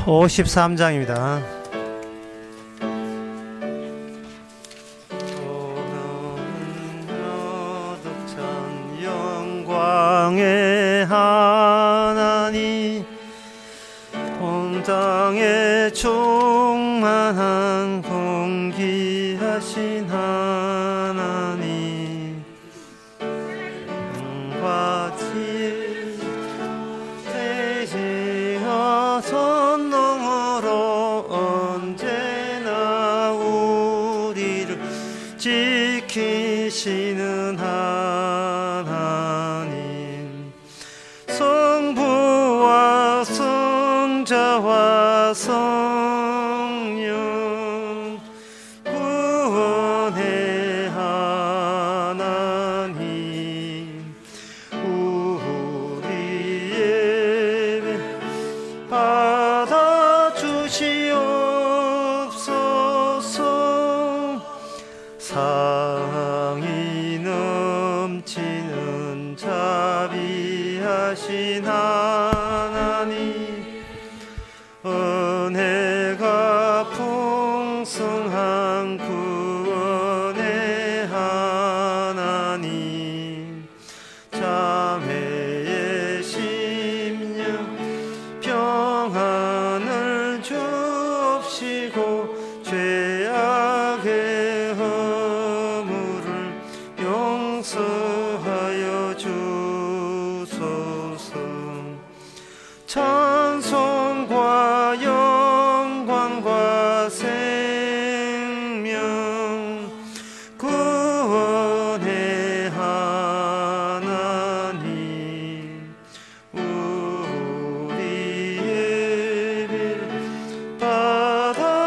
53장입니다. 영광의 하나님, 온 땅에 충만한 공기하신 하나님, 영과 지혜 대지와 선동으로 언제나 우리를 지키시는 하나님, 성부와 성자와 성령 구원의 하나님, 우리의 배 받아주시옵소서. 사랑이 넘치는 자비하신 하나님, 은혜가 풍성한 구원의 하나님, 자매의 심령 평안을 주옵시고 죄악의 허물을 용서하여 주소서. 찬송과 영광과 생명 구원의 하나님, 우리의 bil 받아주시옵소서.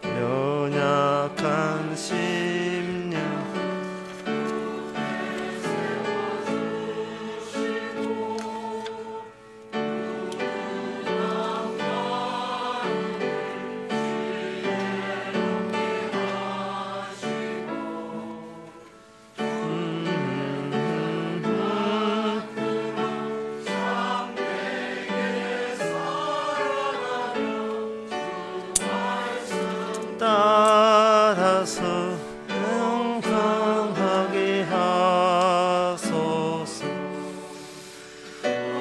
연약한 심령 따라서 영광하게 하소서.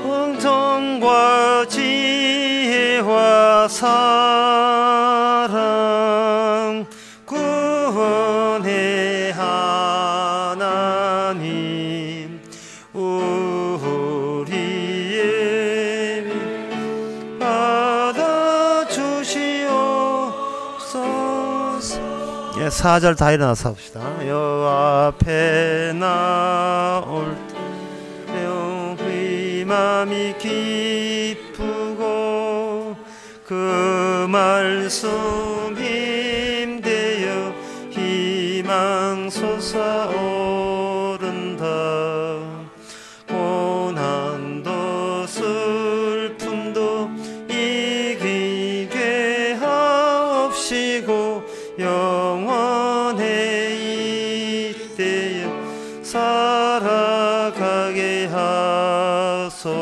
은총과 지혜와 사랑 구원의 하나님, 우리의 bil 받아주시옵소서. 예, 4절 다 일어나서 합시다. 여호와 앞에 나올 때 우리 맘이 기쁘고 그 말씀 힘되어 희망 솟아오른다. 고난도 슬픔도 이기게 하옵시고 영원히 이때에 살아가게 하소서.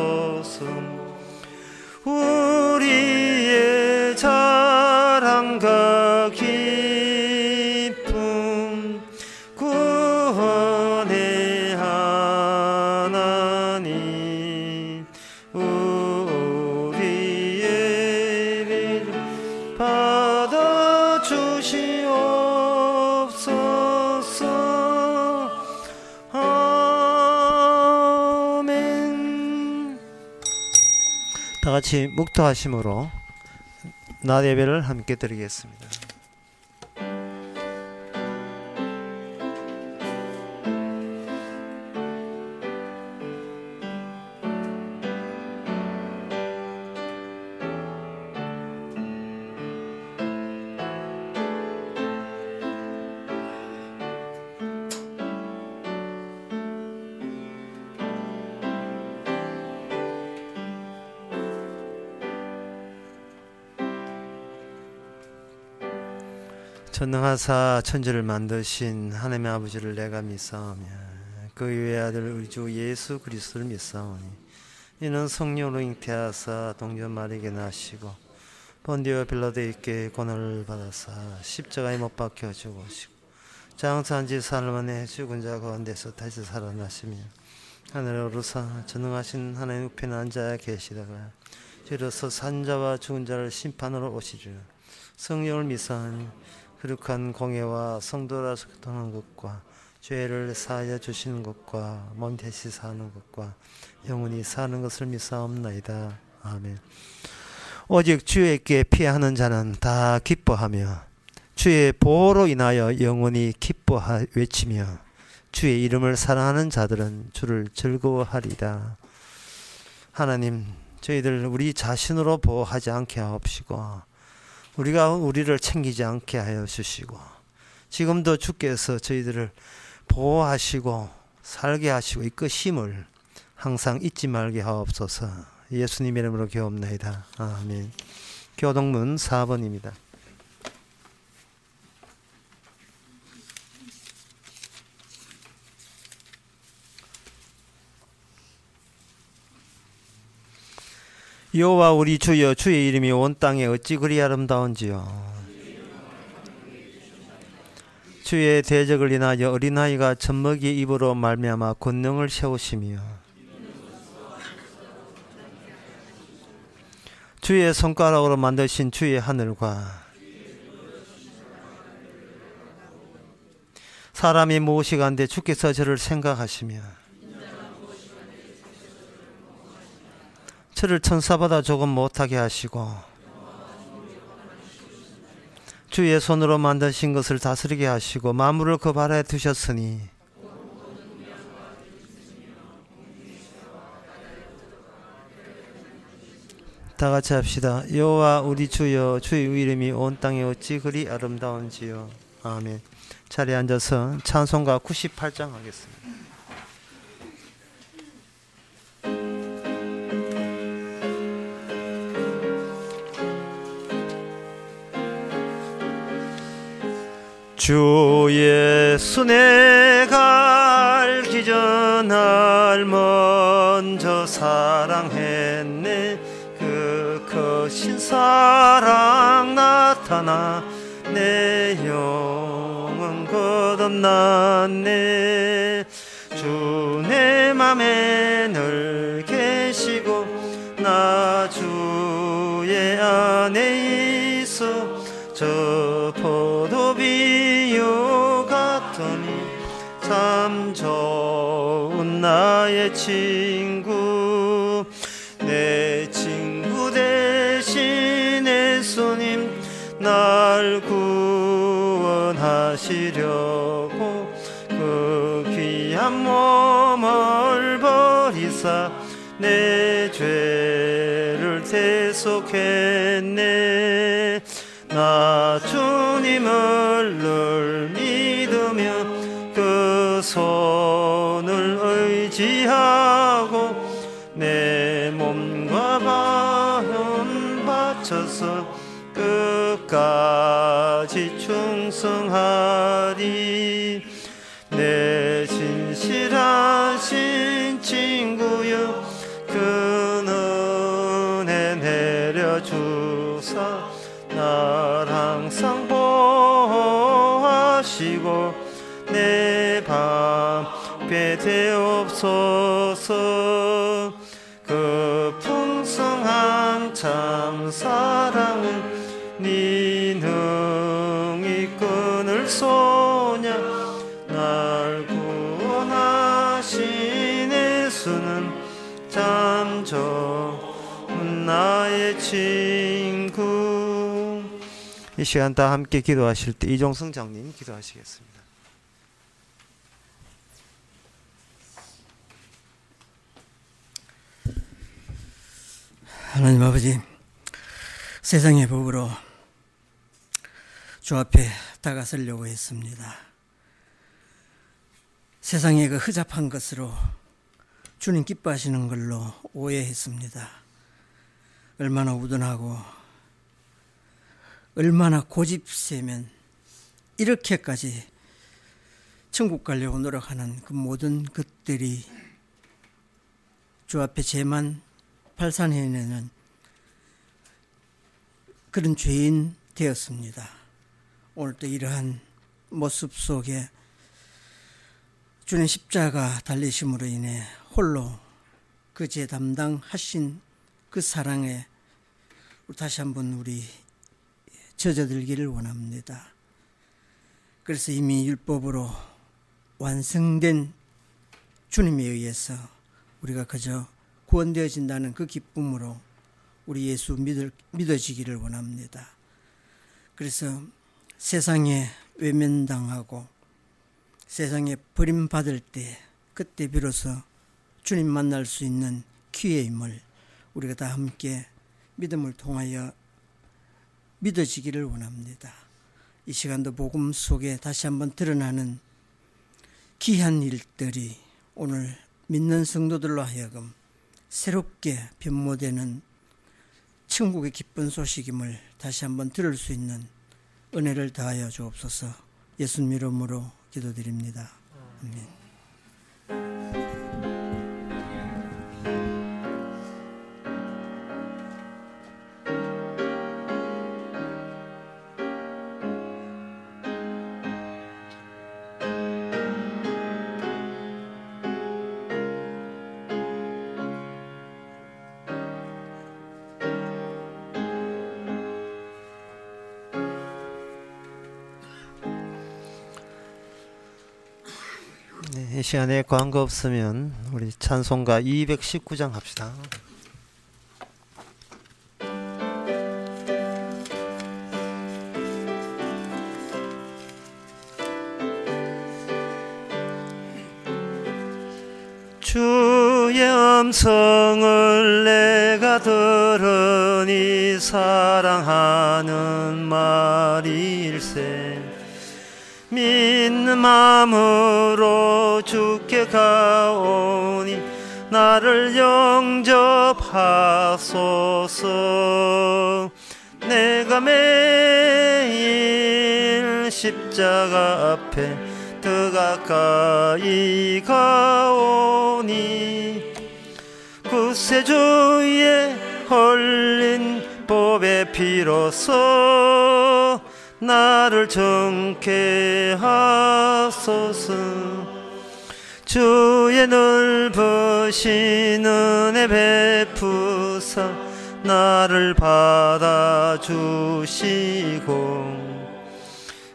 우리의 자랑과 기쁨 구원의 하나님, 우리의 bil 받아주시옵소서. 아멘. 다 같이 묵도하심으로 낮 예배를 함께 드리겠습니다. 전능하사 천지를 만드신 하나님의 아버지를 내가 믿사오며 그 그 외아들 우리 주 예수 그리스도를 믿사오니 이는 성령으로 잉태하사 동전 마리에게 나시고 본디오 빌라도에게 고난을 받아사 십자가에 못 박혀 죽으시고 장사한 지 사흘 만에 죽은 자 가운데서 다시 살아나시며 하늘에 오르사 전능하신 하나님 우편에 앉아 계시다가 이로써 산자와 죽은 자를 심판으로 오시리라. 성령을 믿사오니 거룩한 공예와 성도라서 교통하는 것과 죄를 사하여 주시는 것과 몸 대시 사는 것과 영원히 사는 것을 믿사옵나이다. 아멘. 오직 주에게 피하는 자는 다 기뻐하며 주의 보호로 인하여 영원히 기뻐하 외치며 주의 이름을 사랑하는 자들은 주를 즐거워하리다. 하나님, 저희들 우리 자신으로 보호하지 않게 하옵시고 우리가 우리를 챙기지 않게 하여 주시고 지금도 주께서 저희들을 보호하시고 살게 하시고 이끄심을 항상 잊지 말게 하옵소서. 예수님 이름으로 기도옵나이다. 아멘. 교동문 4번입니다. 여호와 우리 주여, 주의 이름이 온 땅에 어찌 그리 아름다운지요. 주의 대적을 인하여 어린아이가 젖먹이 입으로 말미암아 권능을 세우시며 주의 손가락으로 만드신 주의 하늘과 사람이 무엇이간데 주께서 저를 생각하시며 저를 천사보다 조금 못하게 하시고 주의 손으로 만드신 것을 다스리게 하시고 만물을 그 발에 두셨으니 다 같이 합시다. 여호와 우리 주여, 주의 이름이 온 땅에 어찌 그리 아름다운지요. 아멘. 자리에 앉아서 찬송가 98장 하겠습니다. 주 예수 내가 알기 전 날 먼저 사랑했네. 그 크신 사랑 나타나 내 영혼 거듭났네. 주 내 맘에 늘 계시고 나 주의 안에 있어 저 포도비유 같으니 참 좋은 나의 친구. 내 친구 대신 예수님 날 구원하시려고 그 귀한 몸을 버리사 내 죄를 대속했네. 나 주님을 늘 믿으며 그 손을 의지하고 내 몸과 마음 바쳐서 끝까지 충성하리. 내 진실하신 친구여 그 은혜 내려주사 날 항상 보호하시고 내 방패 되옵소서. 그 풍성한 참 사랑은 네 능히 끊을 소냐. 날 구원하신 예수는 참 좋은 나의 친구. 이 시간 다 함께 기도하실 때 이종성 장님 기도하시겠습니다. 하나님 아버지, 세상의 법으로 주 앞에 다가서려고 했습니다. 세상의 그 허접한 것으로 주님 기뻐하시는 걸로 오해했습니다. 얼마나 우둔하고 얼마나 고집세면 이렇게까지 천국 가려고 노력하는 그 모든 것들이 주 앞에 죄만 발산해내는 그런 죄인 되었습니다. 오늘도 이러한 모습 속에 주님 십자가 달리심으로 인해 홀로 그 죄 담당하신 그 사랑에 다시 한번 우리 젖어들기를 원합니다. 그래서 이미 율법으로 완성된 주님에 의해서 우리가 그저 구원되어진다는 그 기쁨으로 우리 예수 믿어지기를 원합니다. 그래서 세상에 외면당하고 세상에 버림받을 때 그때 비로소 주님 만날 수 있는 기회임을 우리가 다 함께 믿음을 통하여 믿어지기를 원합니다. 이 시간도 복음 속에 다시 한번 드러나는 귀한 일들이 오늘 믿는 성도들로 하여금 새롭게 변모되는 천국의 기쁜 소식임을 다시 한번 들을 수 있는 은혜를 다하여 주옵소서. 예수님 이름으로 기도드립니다. 아멘. 이 시간에 광고 없으면 우리 찬송가 219장 합시다. 주의 음성을 내가 들으니 사랑하는 말일세. 믿는 마음으로 주께 가오니 나를 영접하소서. 내가 매일 십자가 앞에 더 가까이 가오니 구세주의 흘린 보배 피로써 나를 정케 하소서. 주의 넓으신 은혜 베푸사 나를 받아주시고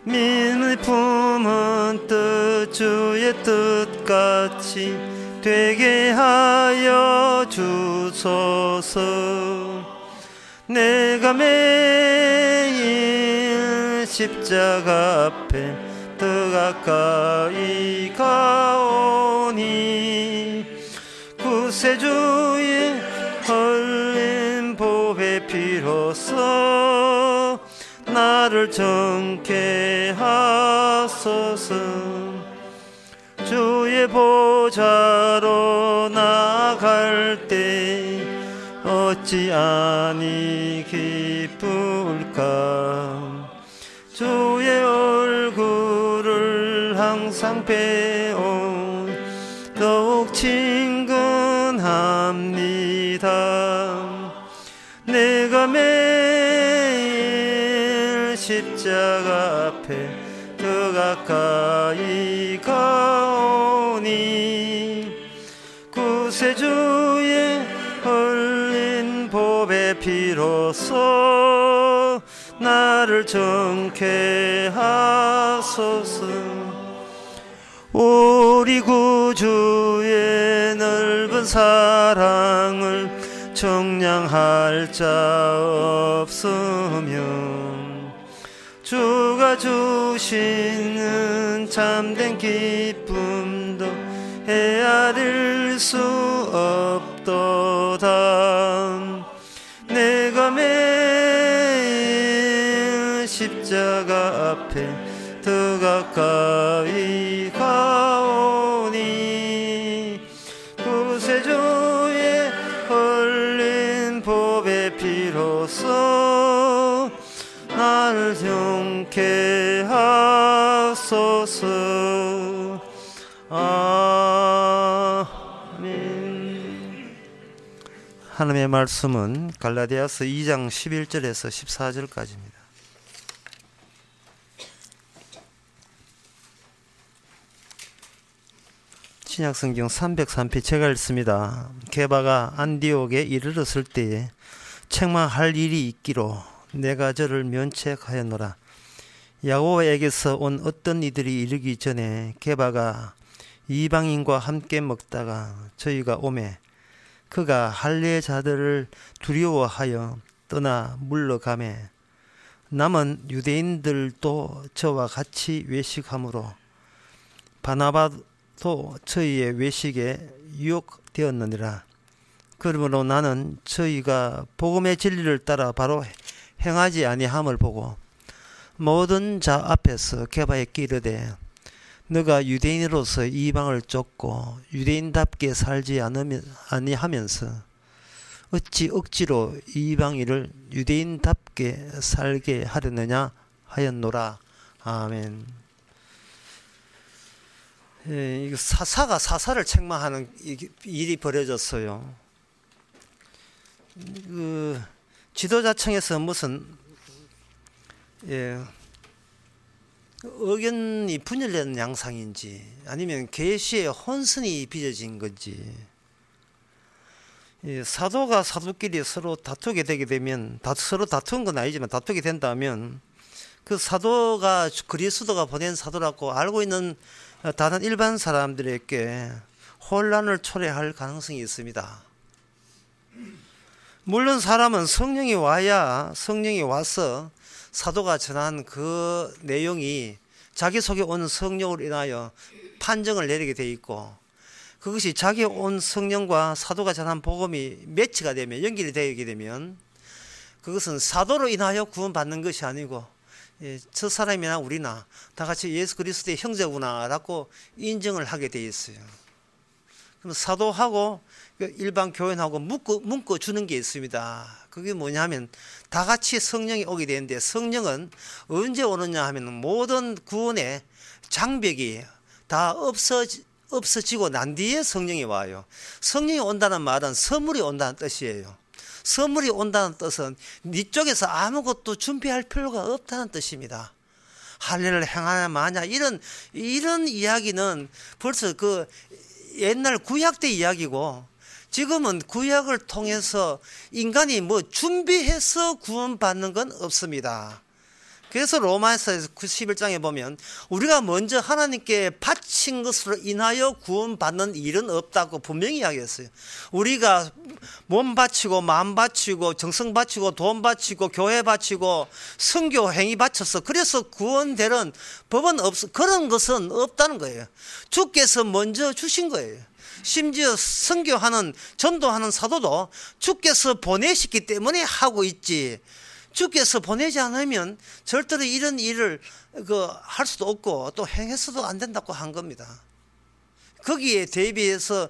믿음을 품은 뜻 주의 뜻같이 되게 하여 주소서. 내가 매일 십자가 앞에 더 가까이 가오니 구세주의 흘린 보배 피로써 나를 정케 하소서. 주의 보좌로 나아갈 때 어찌 아니 기쁠까. 주의 얼굴을 항상 배운 더욱 친근합니다. 내가 매일 십자가 앞에 더 가까이 가오니 구세주의 흘린 보배 피로써 나를 정케 하소서. 우리 구주의 넓은 사랑을 청량할 자 없으면 주가 주시는 참된 기쁨도 헤아릴 수 없도다. 내가 매일 십자가 앞에 더 가까이 가오니 구세주의 흘린 보배 피로써 나를 정케 하소서. 아멘. 하나님의 말씀은 갈라디아서 2장 11절에서 14절까지입니다. 신약성경 303피 제가 읽습니다. 게바가 안디옥에 이르렀을 때에 책망할 일이 있기로 내가 저를 면책하였노라. 야고보에게서 온 어떤 이들이 이르기 전에 게바가 이방인과 함께 먹다가 저희가 오매 그가 할례자들을 두려워하여 떠나 물러가매 남은 유대인들도 저와 같이 외식하므로 바나바도 저희의 외식에 유혹되었느니라. 그러므로 나는 저희가 복음의 진리를 따라 바로 행하지 아니함을 보고 모든 자 앞에서 게바에게 이르되 너가 유대인으로서 이방을 쫓고 유대인답게 살지 아니하면서 어찌 억지로 이방인을 유대인답게 살게 하려느냐 하였노라. 아멘. 이거 사사가 사사를 책망하는 일이 벌어졌어요. 그 지도자청에서 무슨 의견이 분열된 양상인지 아니면 계시의 혼선이 빚어진 건지 사도가 사도끼리 서로 다투게 되게 되면 서로 다투는 건 아니지만 다투게 된다면 그 사도가 그리스도가 보낸 사도라고 알고 있는 다른 일반 사람들에게 혼란을 초래할 가능성이 있습니다. 물론 사람은 성령이 와서 사도가 전한 그 내용이 자기 속에 온 성령으로 인하여 판정을 내리게 돼 있고 그것이 자기 온 성령과 사도가 전한 복음이 매치가 되면 연결이 되게 되면 그것은 사도로 인하여 구원받는 것이 아니고 저 사람이나 우리나 다 같이 예수 그리스도의 형제구나 라고 인정을 하게 돼 있어요. 그럼 사도하고 일반 교인하고 묶어주는 게 있습니다. 그게 뭐냐면 다 같이 성령이 오게 되는데 성령은 언제 오느냐 하면 모든 구원의 장벽이 다 없어지고 난 뒤에 성령이 와요. 성령이 온다는 말은 선물이 온다는 뜻이에요. 선물이 온다는 뜻은 네 쪽에서 아무것도 준비할 필요가 없다는 뜻입니다. 할례를 행하냐 마냐 이런 이야기는 벌써 그 옛날 구약 때 이야기고 지금은 구약을 통해서 인간이 뭐 준비해서 구원받는 건 없습니다. 그래서 로마서 11장에 보면 우리가 먼저 하나님께 바친 것으로 인하여 구원받는 일은 없다고 분명히 이야기했어요. 우리가 몸 바치고 마음 바치고 정성 바치고 돈 바치고 교회 바치고 선교 행위 바쳐서 그래서 구원되는 법은 그런 것은 없다는 거예요. 주께서 먼저 주신 거예요. 심지어 선교하는 전도하는 사도도 주께서 보내시기 때문에 하고 있지 주께서 보내지 않으면 절대로 이런 일을 할 수도 없고 또 행해서도 안 된다고 한 겁니다. 거기에 대비해서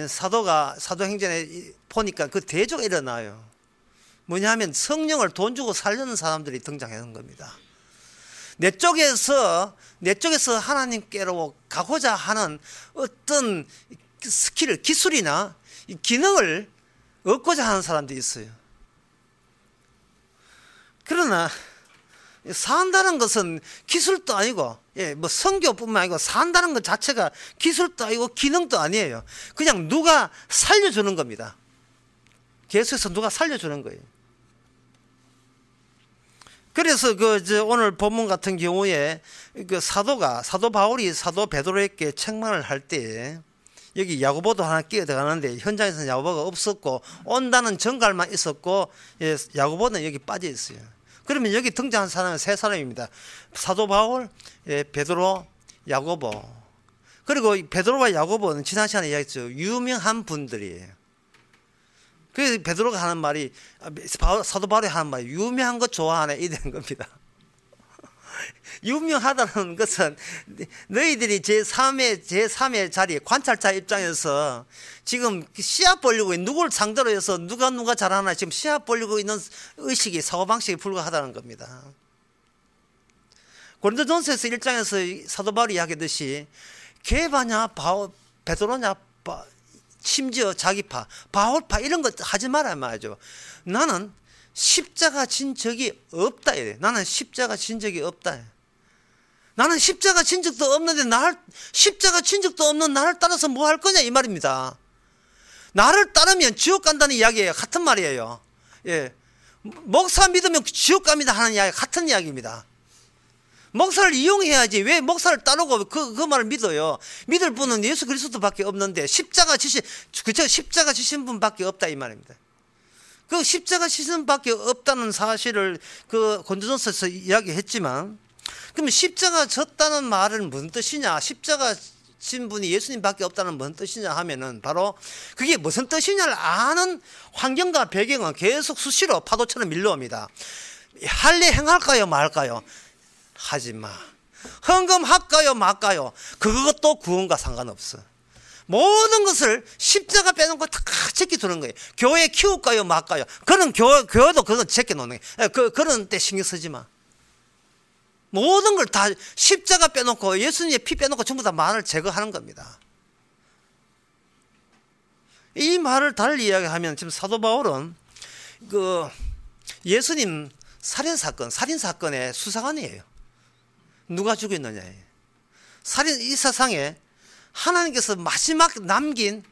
사도행전에 보니까 그 대조가 일어나요. 뭐냐 하면 성령을 돈 주고 살려는 사람들이 등장하는 겁니다. 내 쪽에서 하나님께로 가고자 하는 어떤 스킬, 기술이나 기능을 얻고자 하는 사람들이 있어요. 그러나 산다는 것은 기술도 아니고 뭐 선교뿐만 아니고 산다는 것 자체가 기술도 아니고 기능도 아니에요. 그냥 누가 살려주는 겁니다. 계속해서 누가 살려주는 거예요. 그래서 오늘 본문 같은 경우에 사도 바울이 사도 베드로에게 책망을 할 때 여기 야고보도 하나 끼어 들어가는데 현장에서는 야고보가 없었고 온다는 정갈만 있었고 야고보는 여기 빠져 있어요. 그러면 여기 등장한 사람은 세 사람입니다. 사도 바울, 베드로, 야고보. 그리고 베드로와 야고보는 지난 시간에 이야기했죠. 유명한 분들이에요. 그래서 베드로가 하는 말이 사도 바울이 하는 말이 유명한 거 좋아하네 이런 겁니다. 유명하다는 것은 너희들이 제3의 자리 관찰자 입장에서 지금 시합 벌리고 누구를 상대로 해서 누가 잘하나 지금 시합 벌리고 있는 의식이 사고방식이 불과하다는 겁니다. 고린도전서에서 1장에서 사도 바울이 이야기했듯이 게바냐 베드로냐 심지어 자기파 바울파 이런 거 하지 말아야 말이죠. 나는 십자가 진 적이 없다 이래. 나는 십자가 진 적이 없다. 나는 십자가 진 적도 없는데 십자가 진 적도 없는 나를 따라서 뭐 할 거냐 이 말입니다. 나를 따르면 지옥 간다는 이야기예요. 같은 말이에요. 예. 목사 믿으면 지옥 갑니다 하는 이야기 같은 이야기입니다. 목사를 이용해야지 왜 목사를 따르고 그 말을 믿어요. 믿을 분은 예수 그리스도밖에 없는데 십자가 지신 분밖에 없다 이 말입니다. 그 십자가 지신 분밖에 없다는 사실을 그 고린도전서에서 이야기했지만, 그러면 십자가 졌다는 말은 무슨 뜻이냐? 십자가 진 분이 예수님밖에 없다는 무슨 뜻이냐 하면은 바로 그게 무슨 뜻이냐를 아는 환경과 배경은 계속 수시로 파도처럼 밀려옵니다. 할례 행할까요 말까요? 하지마. 헌금할까요 말까요? 그것도 구원과 상관없어. 모든 것을 십자가 빼놓고 다 제껴두는 거예요. 교회 키울까요 말까요? 그런 교회도 그건 제껴놓는 거예요. 그런 때 신경 쓰지 마. 모든 걸 다 십자가 빼놓고 예수님의 피 빼놓고 전부 다 만을 제거하는 겁니다. 이 말을 달리 이야기하면 지금 사도 바울은 그 예수님 살인 사건의 수사관이에요. 누가 죽였느냐예요. 이 세상에 하나님께서 마지막 남긴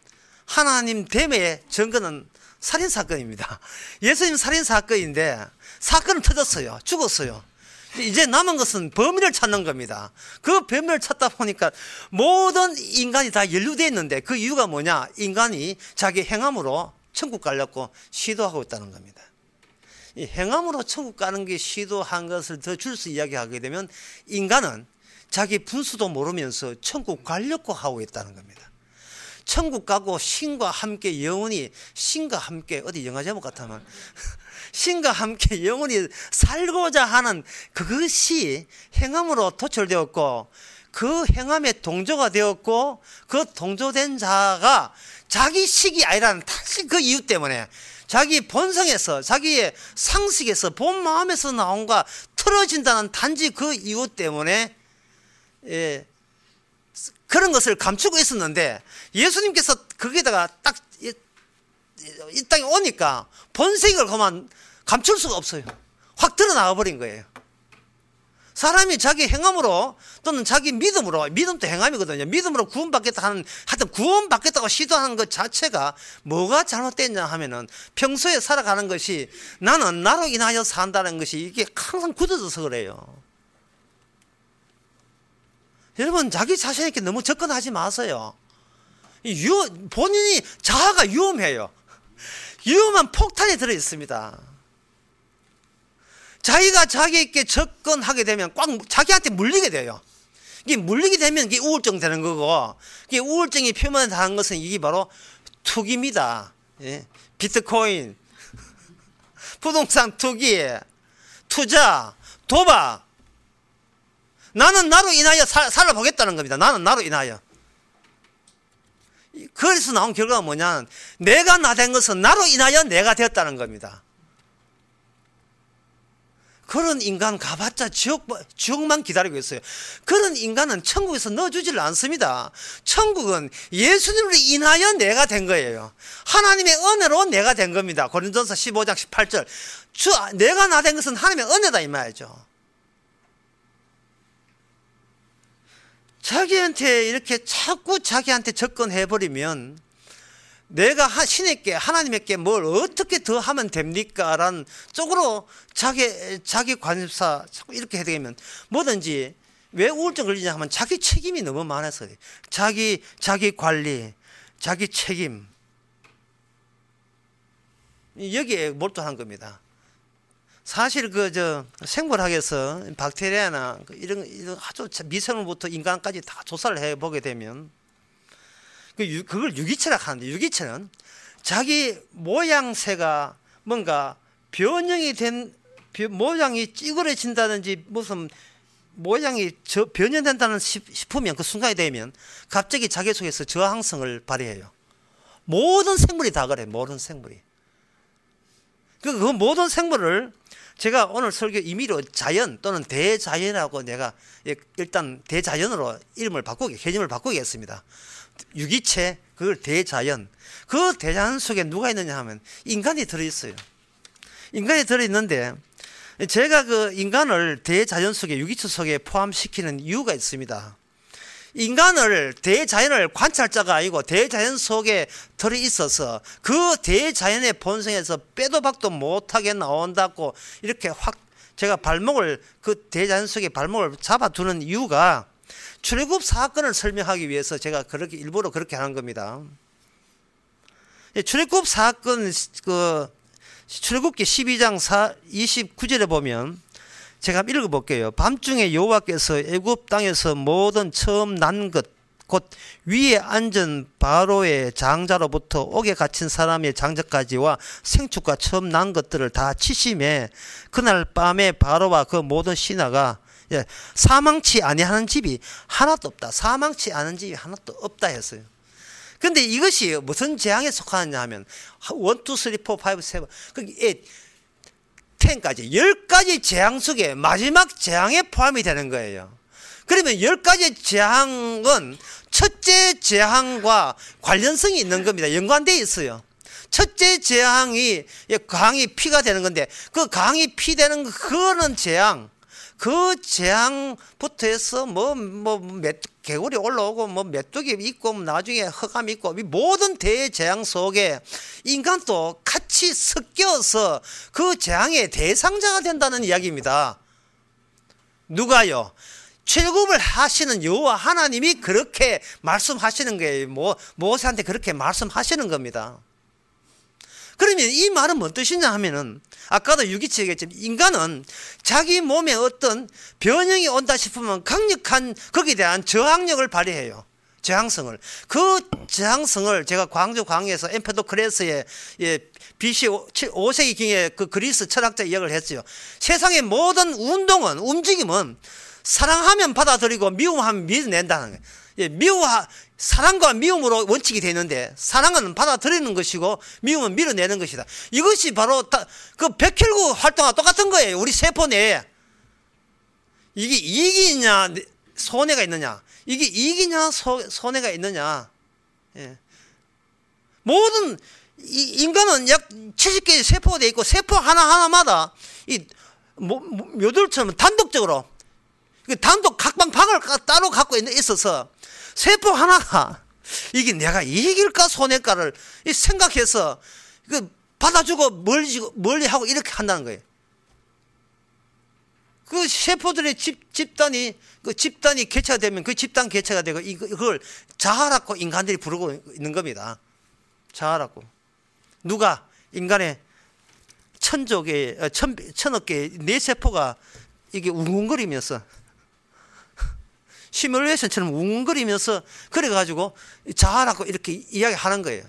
하나님 됨의 증거는 살인 사건입니다. 예수님 살인 사건인데 사건은 터졌어요. 죽었어요. 이제 남은 것은 범인을 찾는 겁니다. 그 범인을 찾다 보니까 모든 인간이 다 연루되어 있는데 그 이유가 뭐냐? 인간이 자기 행함으로 천국 가려고 시도하고 있다는 겁니다. 이 행함으로 천국 가는 게 시도한 것을 더 줄여서 이야기하게 되면 인간은 자기 분수도 모르면서 천국 가려고 하고 있다는 겁니다. 천국 가고 신과 함께 영원히, 신과 함께, 어디 영화 제목 같으면 신과 함께 영원히 살고자 하는 그것이 행함으로 도출되었고, 그 행함에 동조가 되었고, 그 동조된 자가 자기 식이 아니라는 단지 그 이유 때문에 자기 본성에서, 자기의 상식에서, 본 마음에서 나온 거 틀어진다는 단지 그 이유 때문에 그런 것을 감추고 있었는데, 예수님께서 거기다가 딱 이 땅에 오니까 본색을 그만 감출 수가 없어요. 확 드러나와 버린 거예요. 사람이 자기 행함으로 또는 자기 믿음으로, 믿음도 행함이거든요. 믿음으로 구원받겠다 하는, 하여튼 구원받겠다고 시도하는 것 자체가 뭐가 잘못됐냐 하면은 평소에 살아가는 것이 나는 나로 인하여 산다는 것이 이게 항상 굳어져서 그래요. 여러분, 자기 자신에게 너무 접근하지 마세요. 본인이 자아가 위험해요. 위험한 폭탄이 들어 있습니다. 자기가 자기에게 접근하게 되면 꽉 자기한테 물리게 돼요. 이게 물리게 되면 이게 우울증 되는 거고, 이게 우울증이 표면하는 것은 이게 바로 투기입니다. 예? 비트코인, 부동산 투기, 투자, 도박. 나는 나로 인하여 살아보겠다는 겁니다. 나는 나로 인하여. 그래서 나온 결과가 뭐냐면, 내가 나 된 것은 나로 인하여 내가 되었다는 겁니다. 그런 인간 가봤자 지옥만 기다리고 있어요. 그런 인간은 천국에서 넣어주지를 않습니다. 천국은 예수님으로 인하여 내가 된 거예요. 하나님의 은혜로 내가 된 겁니다. 고린도전서 15장 18절. 내가 나 된 것은 하나님의 은혜다 이 말이죠. 자기한테 이렇게 자꾸 자기한테 접근해버리면 내가 신에게, 하나님에게 뭘 어떻게 더 하면 됩니까? 라는 쪽으로 자기 관심사 자꾸 이렇게 되면 뭐든지, 왜 우울증 걸리냐 하면 자기 책임이 너무 많아서 그래요. 자기 관리, 자기 책임. 여기에 몰두한 겁니다. 사실 생물학에서 박테리아나 이런 아주 미생물부터 인간까지 다 조사를 해보게 되면 그걸 유기체라고 하는데, 유기체는 자기 모양새가 뭔가 모양이 찌그러진다든지 무슨 모양이 변형된다는 싶으면 그 순간이 되면 갑자기 자기 속에서 저항성을 발휘해요. 모든 생물이 다 그래요. 모든 생물이. 그 모든 생물을 제가 오늘 설교 임의로 자연 또는 대자연이라고 내가 일단 대자연으로 이름을 바꾸게, 개념을 바꾸겠습니다. 유기체, 그걸 대자연. 그 대자연 속에 누가 있느냐 하면 인간이 들어있어요. 인간이 들어있는데 제가 그 인간을 대자연 속에, 유기체 속에 포함시키는 이유가 있습니다. 인간을, 대자연을 관찰자가 아니고 대자연 속에 들어있어서 그 대자연의 본성에서 빼도 박도 못하게 나온다고 이렇게 확 제가 발목을, 그 대자연 속에 발목을 잡아두는 이유가 출애굽 사건을 설명하기 위해서 제가 그렇게 일부러 그렇게 하는 겁니다. 출애굽 사건, 그 출애굽기 12장 29절에 보면 제가 한번 읽어볼게요. 밤중에 여호와께서 애굽 땅에서 모든 처음 난 것, 곧 위에 앉은 바로의 장자로부터 옥에 갇힌 사람의 장자까지와 생축과 처음 난 것들을 다 치심해 그날 밤에 바로와 그 모든 신하가 사망치 아니하는 집이 하나도 없다. 사망치 않은 집이 하나도 없다 했어요. 근데 이것이 무슨 재앙에 속하느냐 하면 1, 2, 3, 4, 5, 7 10까지 10가지 재앙 속에 마지막 재앙에 포함이 되는 거예요. 그러면 10가지 재앙은 첫째 재앙과 관련성이 있는 겁니다. 연관되어 있어요. 첫째 재앙이 강이 피가 되는 건데 그 강이 피 되는 그거는 재앙. 그 재앙부터 해서 개구리 올라오고 메뚜기 있고 나중에 흑암이 있고 모든 대재앙 속에 인간도 같이 섞여서 그 재앙의 대상자가 된다는 이야기입니다. 누가요? 출애굽을 하시는 여호와 하나님이 그렇게 말씀하시는 거예요. 모세한테 그렇게 말씀하시는 겁니다. 그러면 이 말은 뭔 뜻이냐 하면은 아까도 유기체 얘기했지만 인간은 자기 몸에 어떤 변형이 온다 싶으면 강력한 거기에 대한 저항력을 발휘해요. 저항성을. 그 저항성을 제가 광주 강의에서 엠페도크레스의 BC 5세기경의 그 그리스 철학자 이야기를 했어요. 세상의 모든 운동은, 움직임은 사랑하면 받아들이고 미움하면 밀어낸다는 거예요. 사랑과 미움으로 원칙이 되어 있는데 사랑은 받아들이는 것이고 미움은 밀어내는 것이다. 이것이 바로 그 백혈구 활동과 똑같은 거예요. 우리 세포 내에. 이게 이익이 있냐 손해가 있느냐, 이게 이익이냐 손해가 있느냐. 모든 인간은 약 70개의 세포가 되어 있고 세포 하나하나마다 이 묘들처럼 단독적으로 단독 각방방을 따로 갖고 있어서 세포 하나가 이게 내가 이익일까 손해일까를 생각해서 받아주고 멀리하고 이렇게 한다는 거예요. 그 세포들의 집단이 개체가 되면 그 집단 개체가 되고 이걸 자아라고 인간들이 부르고 있는 겁니다. 자아라고. 누가 인간의 천억 개의 뇌세포가 이게 웅웅거리면서 시뮬레이션처럼 웅웅거리면서 그래가지고 자아라고 이렇게 이야기하는 거예요.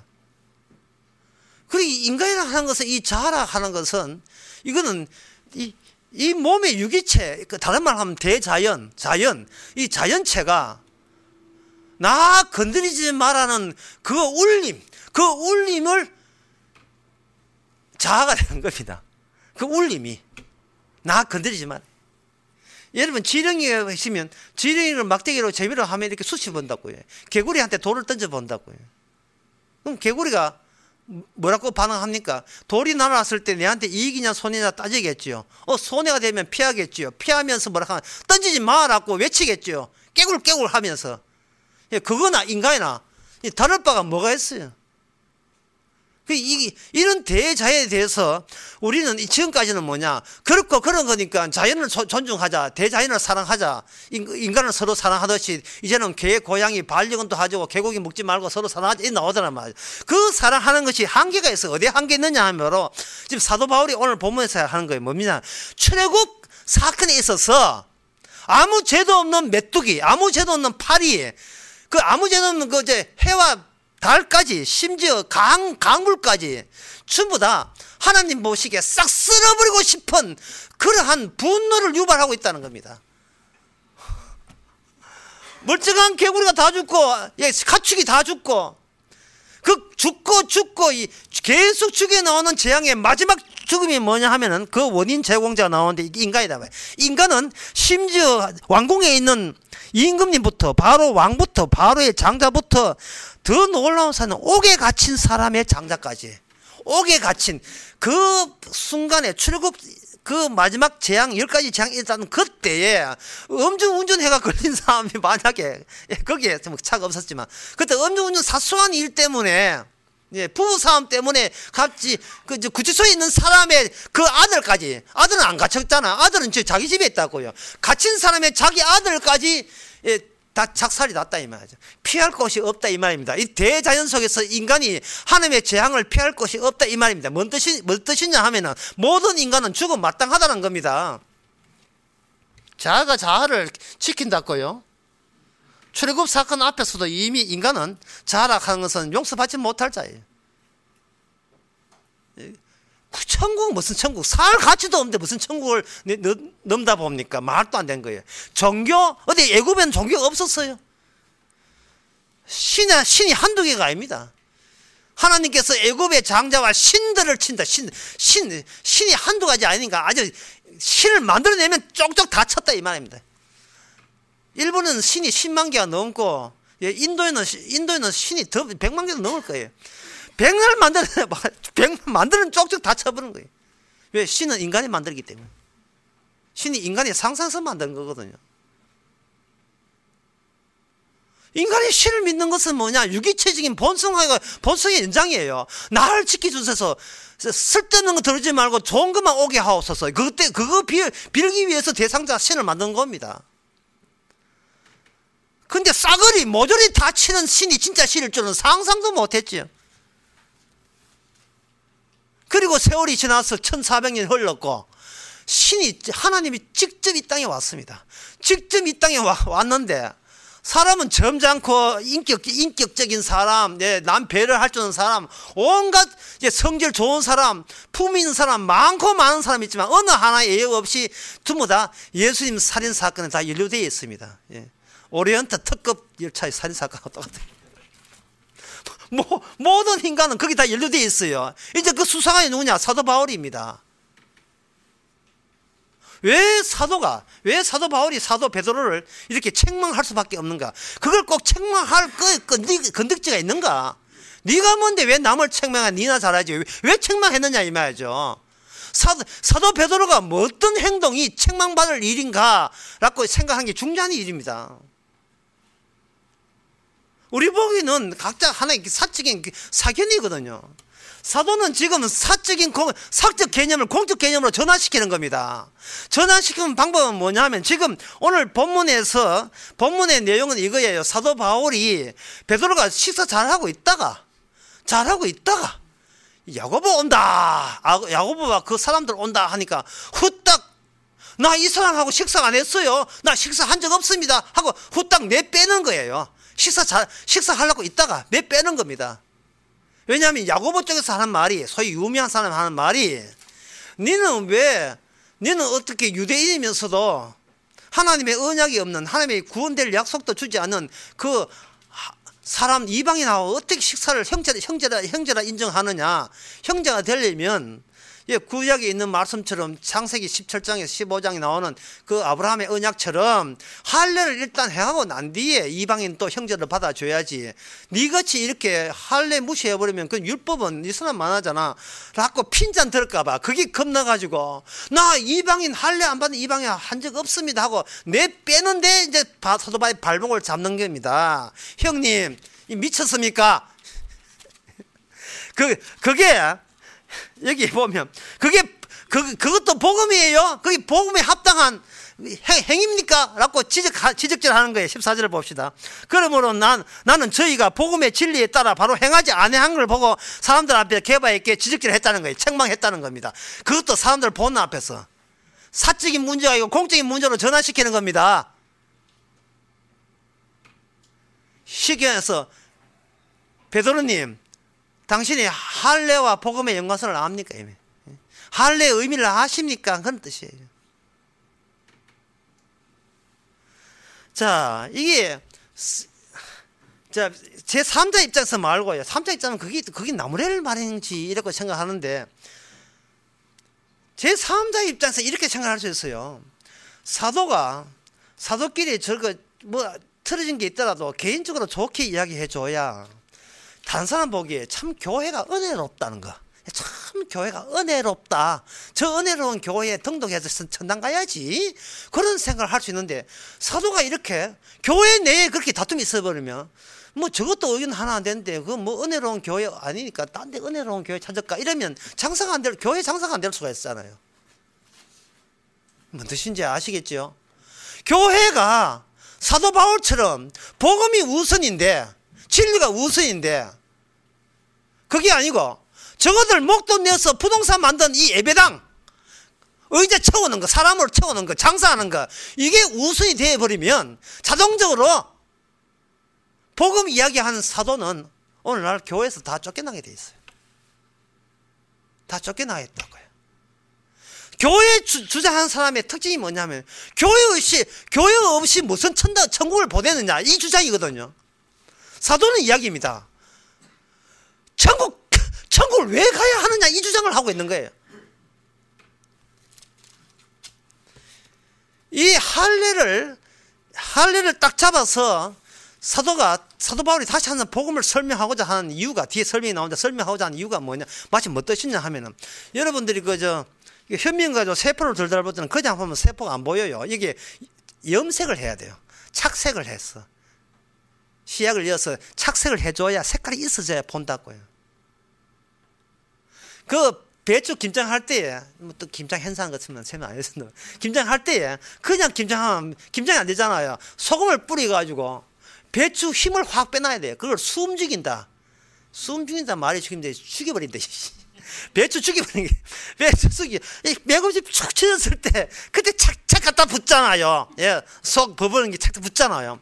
그리고 인간이라 하는 것은 이 자아라 하는 것은 이거는 이 몸의 유기체, 다른 말로 하면 대자연, 이 자연체가 나 건드리지 말라는 그 울림을 자아가 되는 겁니다. 그 울림이 나 건드리지 마라. 여러분 지렁이가 있으면 지렁이를 막대기로 재미로 하면 이렇게 쑤시 본다고요. 개구리한테 돌을 던져 본다고요. 그럼 개구리가 뭐라고 반응합니까? 돌이 날아왔을 때 내한테 이익이냐 손해냐 따지겠지요. 손해가 되면 피하겠지요. 피하면서 뭐라 하면 던지지 마라고 외치겠지요. 깨굴깨굴 하면서. 그거나 인간이나 다를 바가 뭐가 있어요. 이런 대자연에 대해서 우리는 지금까지는 뭐냐, 그렇고 그런 거니까 자연을 존중하자, 대자연을 사랑하자, 인간을 서로 사랑하듯이 이제는 개, 고양이, 반려견도 하자고 개고기 먹지 말고 서로 사랑하자 이 나오더란 말이에요. 그 사랑하는 것이 한계가 있어. 어디에 한계 있느냐 하면 지금 사도 바울이 오늘 본문에서 하는 거예요. 뭡니까? 출애굽 사건에 있어서 아무 죄도 없는 메뚜기, 아무 죄도 없는 파리, 그 아무 죄도 없는 그 이제 해와 달까지 심지어 강물까지 전부 다 하나님 보시기에 싹 쓸어버리고 싶은 그러한 분노를 유발하고 있다는 겁니다. 멀쩡한 개구리가 다 죽고 가축이 다 죽고 그 죽고 계속 죽여 나오는 재앙의 마지막 죽음이 뭐냐 하면은 그 원인 제공자가 나오는데 이게 인간이다. 인간은 심지어 왕궁에 있는 임금님부터 바로 왕부터 바로의 장자부터 더 놀라운 사람은 옥에 갇힌 사람의 장자까지, 옥에 갇힌 그 순간에 출국 그 마지막 재앙 10가지 재앙이 있다는 그때에 음주운전해가 걸린 사람이 만약에 거기에 차가 없었지만 그때 음주운전 사소한 일 때문에 부부싸움 때문에 갑자기 그 구치소에 있는 사람의 그 아들까지, 아들은 안 갇혔잖아. 아들은 자기 집에 있다고요. 갇힌 사람의 자기 아들까지 다 작살이 났다 이 말이죠. 피할 곳이 없다 이 말입니다. 이 대자연 속에서 인간이 하나님의 재앙을 피할 곳이 없다 이 말입니다. 뭔 뜻이냐 하면은 모든 인간은 죽음 마땅하다는 겁니다. 자아가 자아를 지킨다고요. 출애굽 사건 앞에서도 이미 인간은 자아라는 것은 용서받지 못할 자예요. 천국 무슨 천국, 살 가치도 없는데 무슨 천국을 넘다 봅니까? 말도 안 되는 거예요. 종교 어디 애굽에는 종교가 없었어요. 신이 한두 개가 아닙니다. 하나님께서 애굽의 장자와 신들을 친다. 신이 한두 가지 아니니까 아주 신을 만들어내면 쪽쪽 다 쳤다 이 말입니다. 일본은 신이 10만 개가 넘고 인도에는 신이 더 100만 개도 넘을 거예요. 100만 만드는 쪽쪽 다 쳐버리는 거예요. 왜? 신은 인간이 만들기 때문에. 신이 인간이 상상해서 만드는 거거든요. 인간이 신을 믿는 것은 뭐냐? 유기체적인 본성의 연장이에요. 나를 지켜주셔서 쓸데없는 거 들지 말고 좋은 것만 오게 하옵소서. 그거 빌기 위해서 대상자 신을 만든 겁니다. 근데 싸그리 모조리 다 치는 신이 진짜 신일 줄은 상상도 못했지요. 그리고 세월이 지나서 1400년이 흘렀고 하나님이 직접 이 땅에 왔습니다. 직접 이 땅에 왔는데 사람은 점잖고 인격적인 사람, 남 배려를 할 줄 아는 사람, 온갖 성질 좋은 사람, 품 있는 사람, 많고 많은 사람이 있지만 어느 하나의 예외 없이 전부 다 예수님 살인 사건에 다 연루되어 있습니다. 오리엔트 특급 열차의 살인 사건과 똑같아요. 모든 인간은 거기 다 연루되어 있어요. 이제 그 수상한이 누구냐? 사도 바울입니다. 왜 사도 바울이 사도 베드로를 이렇게 책망할 수밖에 없는가? 그걸 꼭 책망할 건덕지가 있는가? 네가 뭔데 왜 남을 책망해? 니나 잘하지. 왜 책망했느냐 이 말이죠. 사도 베드로가 뭐 어떤 행동이 책망받을 일인가라고 생각한 게 중요한 일입니다. 우리 보기는 각자 하나의 사적인 사견이거든요. 사도는 지금 사적 개념을 공적 개념으로 전환시키는 겁니다. 전환시키는 방법은 뭐냐 하면 지금 오늘 본문의 내용은 이거예요. 사도 바울이 베드로가 식사 잘하고 있다가 야고보 온다. 야고보와 그 사람들 온다 하니까 후딱 나 이 사람하고 식사 안 했어요. 나 식사한 적 없습니다. 하고 후딱 내빼는 거예요. 식사하려고 있다가 내빼는 겁니다. 왜냐하면 야고보 쪽에서 하는 말이, 소위 유명한 사람이 하는 말이, 니는 어떻게 유대인이면서도 하나님의 언약이 없는, 하나님의 구원될 약속도 주지 않는 그 사람 이방인하고 어떻게 식사를 형제라 인정하느냐? 형제가 되려면 구약에 있는 말씀처럼 창세기 17장에서 15장에 나오는 그 아브라함의 언약처럼 할례를 일단 해하고 난 뒤에 이방인 또 형제를 받아줘야지. 니같이 이렇게 할례 무시해버리면 그 율법은 이 사람 만하잖아 라고 핀잔 들을까봐 그게 겁나가지고 나 이방인 할례 안 받는 이방인 한 적 없습니다 하고 내 빼는데 이제 사도 바울의 발목을 잡는 겁니다. 형님 미쳤습니까? 그게 여기 보면 그것도 복음이에요. 그게 복음에 합당한 행입니까? 라고 지적질하는 거예요. 14절을 봅시다. 그러므로 나는 저희가 복음의 진리에 따라 바로 행하지 아니한 걸 보고 사람들 앞에 개바 있게 지적질했다는 거예요. 책망했다는 겁니다. 그것도 사람들 보는 앞에서 사적인 문제가 아니고 공적인 문제로 전환시키는 겁니다. 시경에서 베드로님 당신이 할례와 복음의 연관성을 압니까? 할례의 의미를 아십니까? 그런 뜻이에요. 자, 이게 제 3자 입장에서 말고요. 3자 입장은 그게 나무래를 말인지 이렇게 생각하는데 제3자의 입장에서 이렇게 생각할 수 있어요. 사도끼리 저거 뭐 틀어진 게 있더라도 개인적으로 좋게 이야기해 줘야 다른 사람 보기에 참 교회가 은혜롭다는 거, 참 교회가 은혜롭다, 저 은혜로운 교회에 등록해서 천당 가야지, 그런 생각을 할 수 있는데, 사도가 이렇게 교회 내에 그렇게 다툼이 있어버리면 뭐 저것도 의견 하나 안 되는데 그 뭐 은혜로운 교회 아니니까 딴 데 은혜로운 교회 찾을까, 이러면 장사가 안 될, 교회 장사가 안 될 수가 있잖아요. 뭔 뜻인지 아시겠죠? 교회가 사도 바울처럼 복음이 우선인데, 진리가 우선인데, 그게 아니고 저것들 목돈 내서 부동산 만든 이 예배당, 의자 채우는 거, 사람으로 채우는 거, 장사하는 거, 이게 우선이 되어버리면 자동적으로 복음 이야기하는 사도는 오늘날 교회에서 다 쫓겨나게 돼 있어요. 다 쫓겨나겠다고요. 교회 주장하는 사람의 특징이 뭐냐면, 교회 없이 무슨 천국을 보내느냐, 이 주장이거든요. 사도는 이야기입니다. 천국을 왜 가야 하느냐, 이 주장을 하고 있는 거예요. 이 할례를 딱 잡아서 사도 바울이 다시 한번 복음을 설명하고자 하는 이유가, 뒤에 설명이 나오는데 설명하고자 하는 이유가 뭐냐, 마치 뭐 뜻이냐 하면은, 여러분들이 현미경 가지고 세포를 들다 볼 때는 그냥 보면 세포가 안 보여요. 이게 염색을 해야 돼요. 착색을 했어. 시약을 이어서 착색을 해줘야 색깔이 있어져야 본다고요. 그 배추 김장할 때에, 뭐 또 김장 현상 같으면 설명 안 했습니다. 김장할 때에 그냥 김장하면 김장이 안 되잖아요. 소금을 뿌려가지고 배추 힘을 확 빼놔야 돼요. 그걸 숨죽인다 말이 죽여버린다. 배추 죽여버리는 게, 배추 죽이, 매금집 축 쳐졌을 때, 그때 착착 갖다 붙잖아요. 예, 속 버무는 게 착 붙잖아요.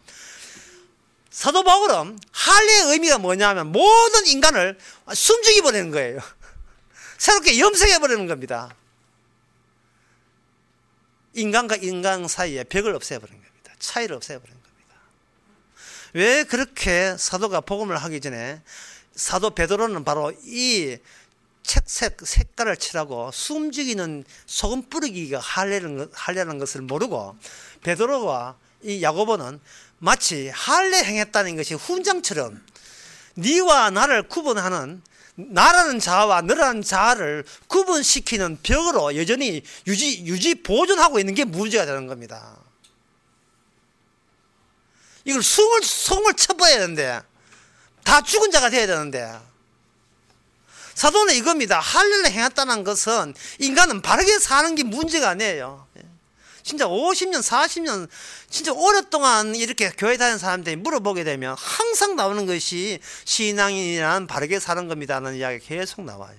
사도 바울은 할례의 의미가 뭐냐면 모든 인간을 숨죽여버리는 거예요. 새롭게 염색해버리는 겁니다. 인간과 인간 사이에 벽을 없애버리는 겁니다. 차이를 없애버리는 겁니다. 왜 그렇게 사도가 복음을 하기 전에 사도 베드로는 바로 이 색깔을 칠하고 숨죽이는 소금 뿌리기가 할례라는 것을 모르고, 베드로와 이 야고보는 마치 할례 행했다는 것이 훈장처럼 네와 나를 구분하는, 나라는 자와 너라는 자를 구분시키는 벽으로 여전히 보존하고 있는 게 문제가 되는 겁니다. 이걸 소금을 쳐봐야 되는데, 다 죽은 자가 돼야 되는데, 사도는 이겁니다. 할례를 행했다는 것은 인간은 바르게 사는 게 문제가 아니에요. 진짜 50년, 40년, 진짜 오랫동안 이렇게 교회 다니는 사람들이 물어보게 되면 항상 나오는 것이 신앙이란 바르게 사는 겁니다라는 이야기가 계속 나와요.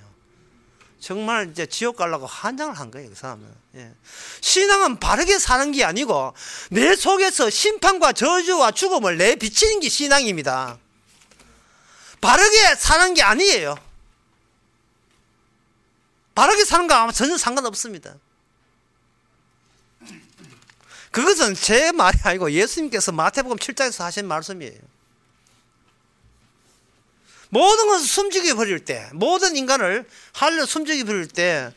정말 이제 지옥 가려고 환장을 한 거예요, 그 사람은. 예. 신앙은 바르게 사는 게 아니고 내 속에서 심판과 저주와 죽음을 내비치는 게 신앙입니다. 바르게 사는 게 아니에요. 바르게 사는 거와 전혀 상관없습니다. 그것은 제 말이 아니고 예수님께서 마태복음 7장에서 하신 말씀이에요. 모든 것을 숨죽여 버릴 때, 모든 인간을 할례로 숨죽여 버릴 때,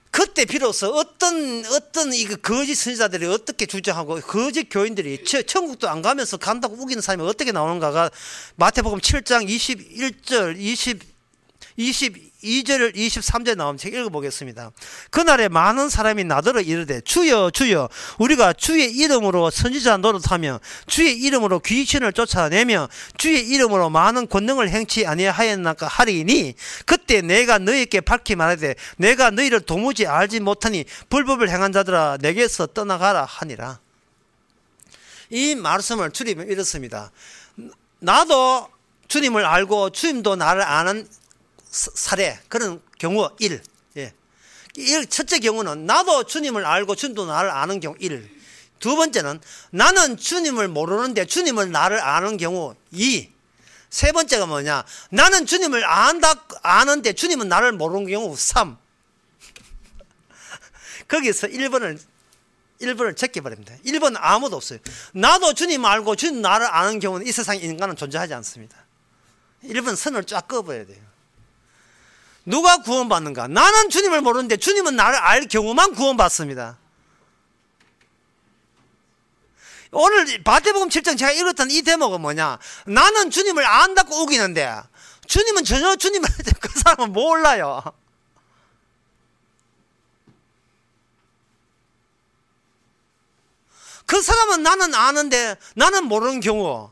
그때 비로소 어떤 이 거짓 선지자들이 어떻게 주장하고 거짓 교인들이 천국도 안 가면서 간다고 우기는 사람이 어떻게 나오는가가 마태복음 7장 21절 22절 23절 나오면 제가 읽어보겠습니다. 그날에 많은 사람이 나더러 이르되 주여 주여 우리가 주의 이름으로 선지자 노릇하며 주의 이름으로 귀신을 쫓아내며 주의 이름으로 많은 권능을 행치 아니하였나까 하리니 그때 내가 너희에게 밝히 말하되 내가 너희를 도무지 알지 못하니 불법을 행한 자들아 내게서 떠나가라 하니라. 이 말씀을 주님은 이렇습니다. 나도 주님을 알고 주님도 나를 아는 사례, 그런 경우 1. 예. 첫째 경우는 나도 주님을 알고 주님도 나를 아는 경우 1. 두 번째는 나는 주님을 모르는데 주님을 나를 아는 경우 2. 세 번째가 뭐냐? 나는 주님을 아는데 주님은 나를 모르는 경우 3. 거기서 1번을 제껴버립니다. 1번은 아무도 없어요. 나도 주님 알고 주님 나를 아는 경우는 이 세상에 인간은 존재하지 않습니다. 1번 선을 쫙 그어버려야 돼요. 누가 구원받는가? 나는 주님을 모르는데 주님은 나를 알 경우만 구원받습니다. 오늘 마태복음 7장 제가 읽었던 이 대목은 뭐냐? 나는 주님을 안다고 우기는데 주님은 전혀 주님을 그 사람은 몰라요. 그 사람은 나는 아는데 나는 모르는 경우.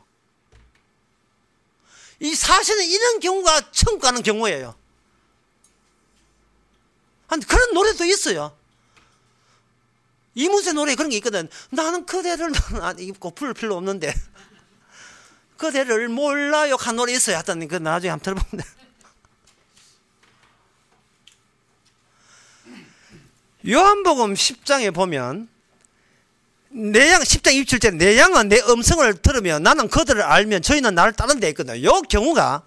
이 사실은 이런 경우가 천국 가는 경우예요. 그런 노래도 있어요. 이문세 노래에 그런 게 있거든. 나는 그대를 나는 입고 부를 필요 없는데 그대를 몰라요 한 노래 있어요. 하여튼 그 나중에 한번 들어보면 요한복음 10장에 보면 내 양 10장 27절 내 양은 내 음성을 들으면 나는 그들을 알면 저희는 나를 따른 데 있거든요. 요 경우가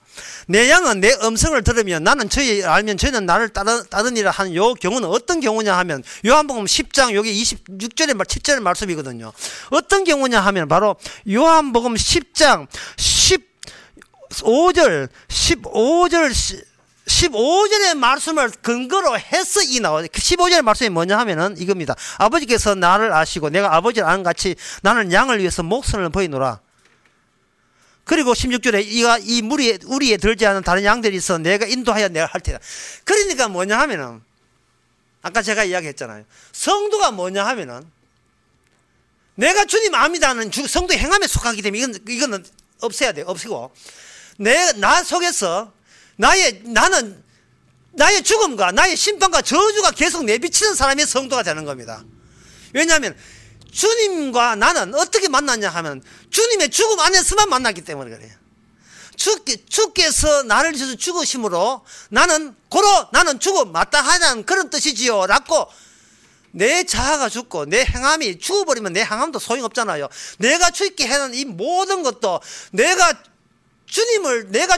내 양은 내 음성을 들으면 나는 저희 알면 저희는 나를 따르니라 하는 요 경우는 어떤 경우냐 하면 요한복음 10장 여기 26절의 7절의 말씀이거든요. 어떤 경우냐 하면 바로 요한복음 10장 15절의 말씀을 근거로 해서 이 나와요. 15절의 말씀이 뭐냐 하면은 이겁니다. 아버지께서 나를 아시고 내가 아버지를 아는 같이 나는 양을 위해서 목숨을 버리노라. 그리고 16절에 이 우리에 들지 않은 다른 양들이 있어 내가 인도하여 내가 할 테다. 그러니까 뭐냐 하면은 아까 제가 이야기했잖아요. 성도가 뭐냐 하면은 내가 주님 압니다는 성도의 행함에 속하기 때문에 이거는 없애야 돼요. 없애고 나 속에서 나는 나의 죽음과 나의 심판과 저주가 계속 내비치는 사람이 성도가 되는 겁니다. 왜냐하면 주님과 나는 어떻게 만났냐 하면 주님의 죽음 안에서만 만났기 때문에 그래요. 주께서 나를 위해서 죽으심으로 나는 죽음 마땅하다는 그런 뜻이지요 라고 내 자아가 죽고 내 행함이 죽어버리면 내 행함도 소용없잖아요. 내가 죽게 해놓은 이 모든 것도 내가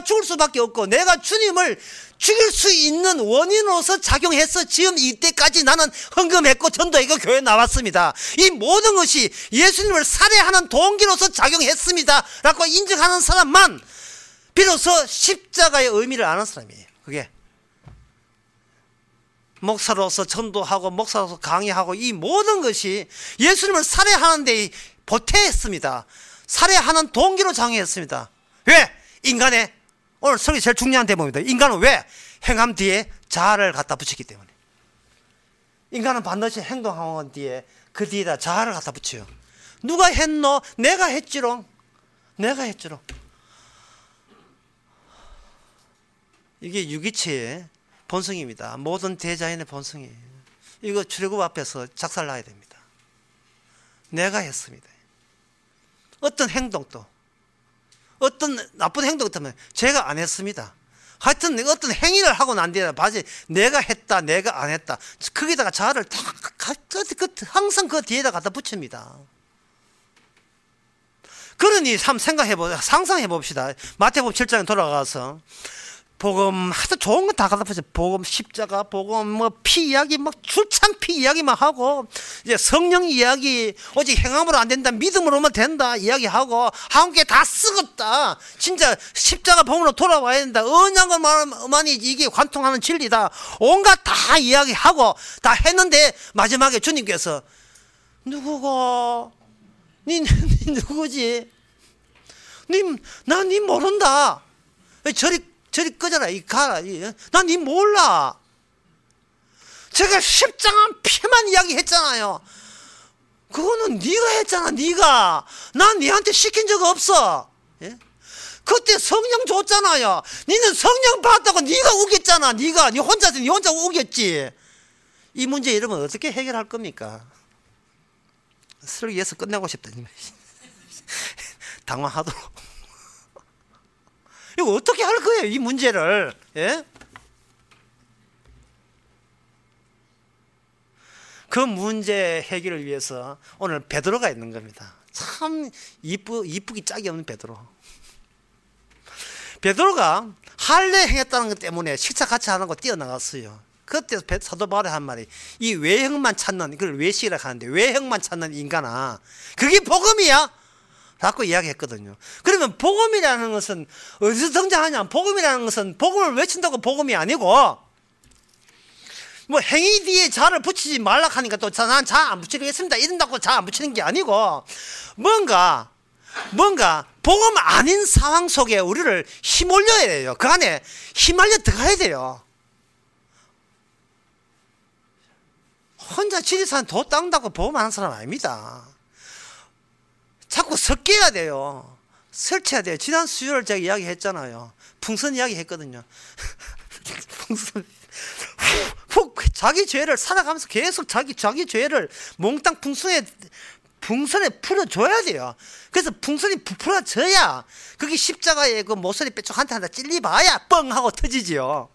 죽을 수밖에 없고 내가 주님을 죽일 수 있는 원인으로서 작용해서 지금 이때까지 나는 헌금했고 전도했고 교회에 나왔습니다. 이 모든 것이 예수님을 살해하는 동기로서 작용했습니다 라고 인정하는 사람만 비로소 십자가의 의미를 아는 사람이에요. 그게 목사로서 전도하고 목사로서 강의하고 이 모든 것이 예수님을 살해하는 데 보태했습니다. 살해하는 동기로 작용했습니다. 왜? 인간의 오늘 설교 제일 중요한 대목입니다. 인간은 왜? 행함 뒤에 자아를 갖다 붙이기 때문에. 인간은 반드시 행동하는 뒤에 그 뒤에다 자아를 갖다 붙여요. 누가 했노? 내가 했지롱. 내가 했지롱. 이게 유기체의 본성입니다. 모든 대자연의 본성이에요. 이거 출애굽 앞에서 작살나야 됩니다. 내가 했습니다. 어떤 행동도 어떤 나쁜 행동 같으면 제가 안 했습니다. 하여튼 어떤 행위를 하고는 안 되나 봐지 내가 했다 내가 안 했다 거기다가 자아를 다 항상 그 뒤에다 갖다 붙입니다. 그러니 상상해 봅시다. 마태복음 7장에 돌아가서 복음 하도 좋은 거 다 갖다 붙여. 복음 십자가, 복음 뭐 피 이야기 막 출창 피 이야기만 하고 이제 성령 이야기 오직 행함으로 안 된다 믿음으로만 된다 이야기하고 한국에 다 쓰겄다. 진짜 십자가 복음으로 돌아와야 된다. 언약만이 이게 관통하는 진리다. 온갖 다 이야기하고 다 했는데 마지막에 주님께서 누구고? 니 누구지? 난 니 모른다. 저리 꺼져라. 가라. 난 니 몰라. 제가 십장한 피만 이야기했잖아요. 그거는 네가 했잖아. 네가. 난 니한테 시킨 적 없어. 예? 그때 성령 줬잖아요. 니는 성령 받았다고 네가 우겼잖아. 니 혼자 우겼지. 이 문제 이러면 어떻게 해결할 겁니까? 설교에서 끝내고 싶다. 당황하도록. 이거 어떻게 할 거예요, 이 문제를? 예? 그 문제 해결을 위해서 오늘 베드로가 있는 겁니다. 참 이쁘기 짝이 없는 베드로. 베드로가 할례 행했다는 것 때문에 식사 같이 안 하고 뛰어나갔어요. 그때 사도 바울이 한 말이 이 외형만 찾는, 이걸 외식이라고 하는데 외형만 찾는 인간아, 그게 복음이야? 라고 이야기했거든요. 그러면 복음이라는 것은 어디서 등장하냐? 복음이라는 것은 복음을 외친다고 복음이 아니고 뭐 행위 뒤에 자를 붙이지 말라 하니까 또 난 자 안 붙이겠습니다 이런다고 자 안 붙이는 게 아니고 뭔가 복음 아닌 상황 속에 우리를 힘올려야 돼요. 그 안에 휘말려 들어가야 돼요. 혼자 지리산 도 닦는다고 복음 아는 사람 아닙니다. 자꾸 섞여야 돼요. 설치해야 돼요. 지난 수요일 제가 이야기했잖아요. 풍선 이야기 했거든요. 풍선 자기 죄를 살아가면서 계속 자기 죄를 몽땅 풍선에 풀어줘야 돼요. 그래서 풍선이 부풀어져야 그게 십자가에 그 모서리 빼쪽 한타 찔리봐야 뻥 하고 터지지요.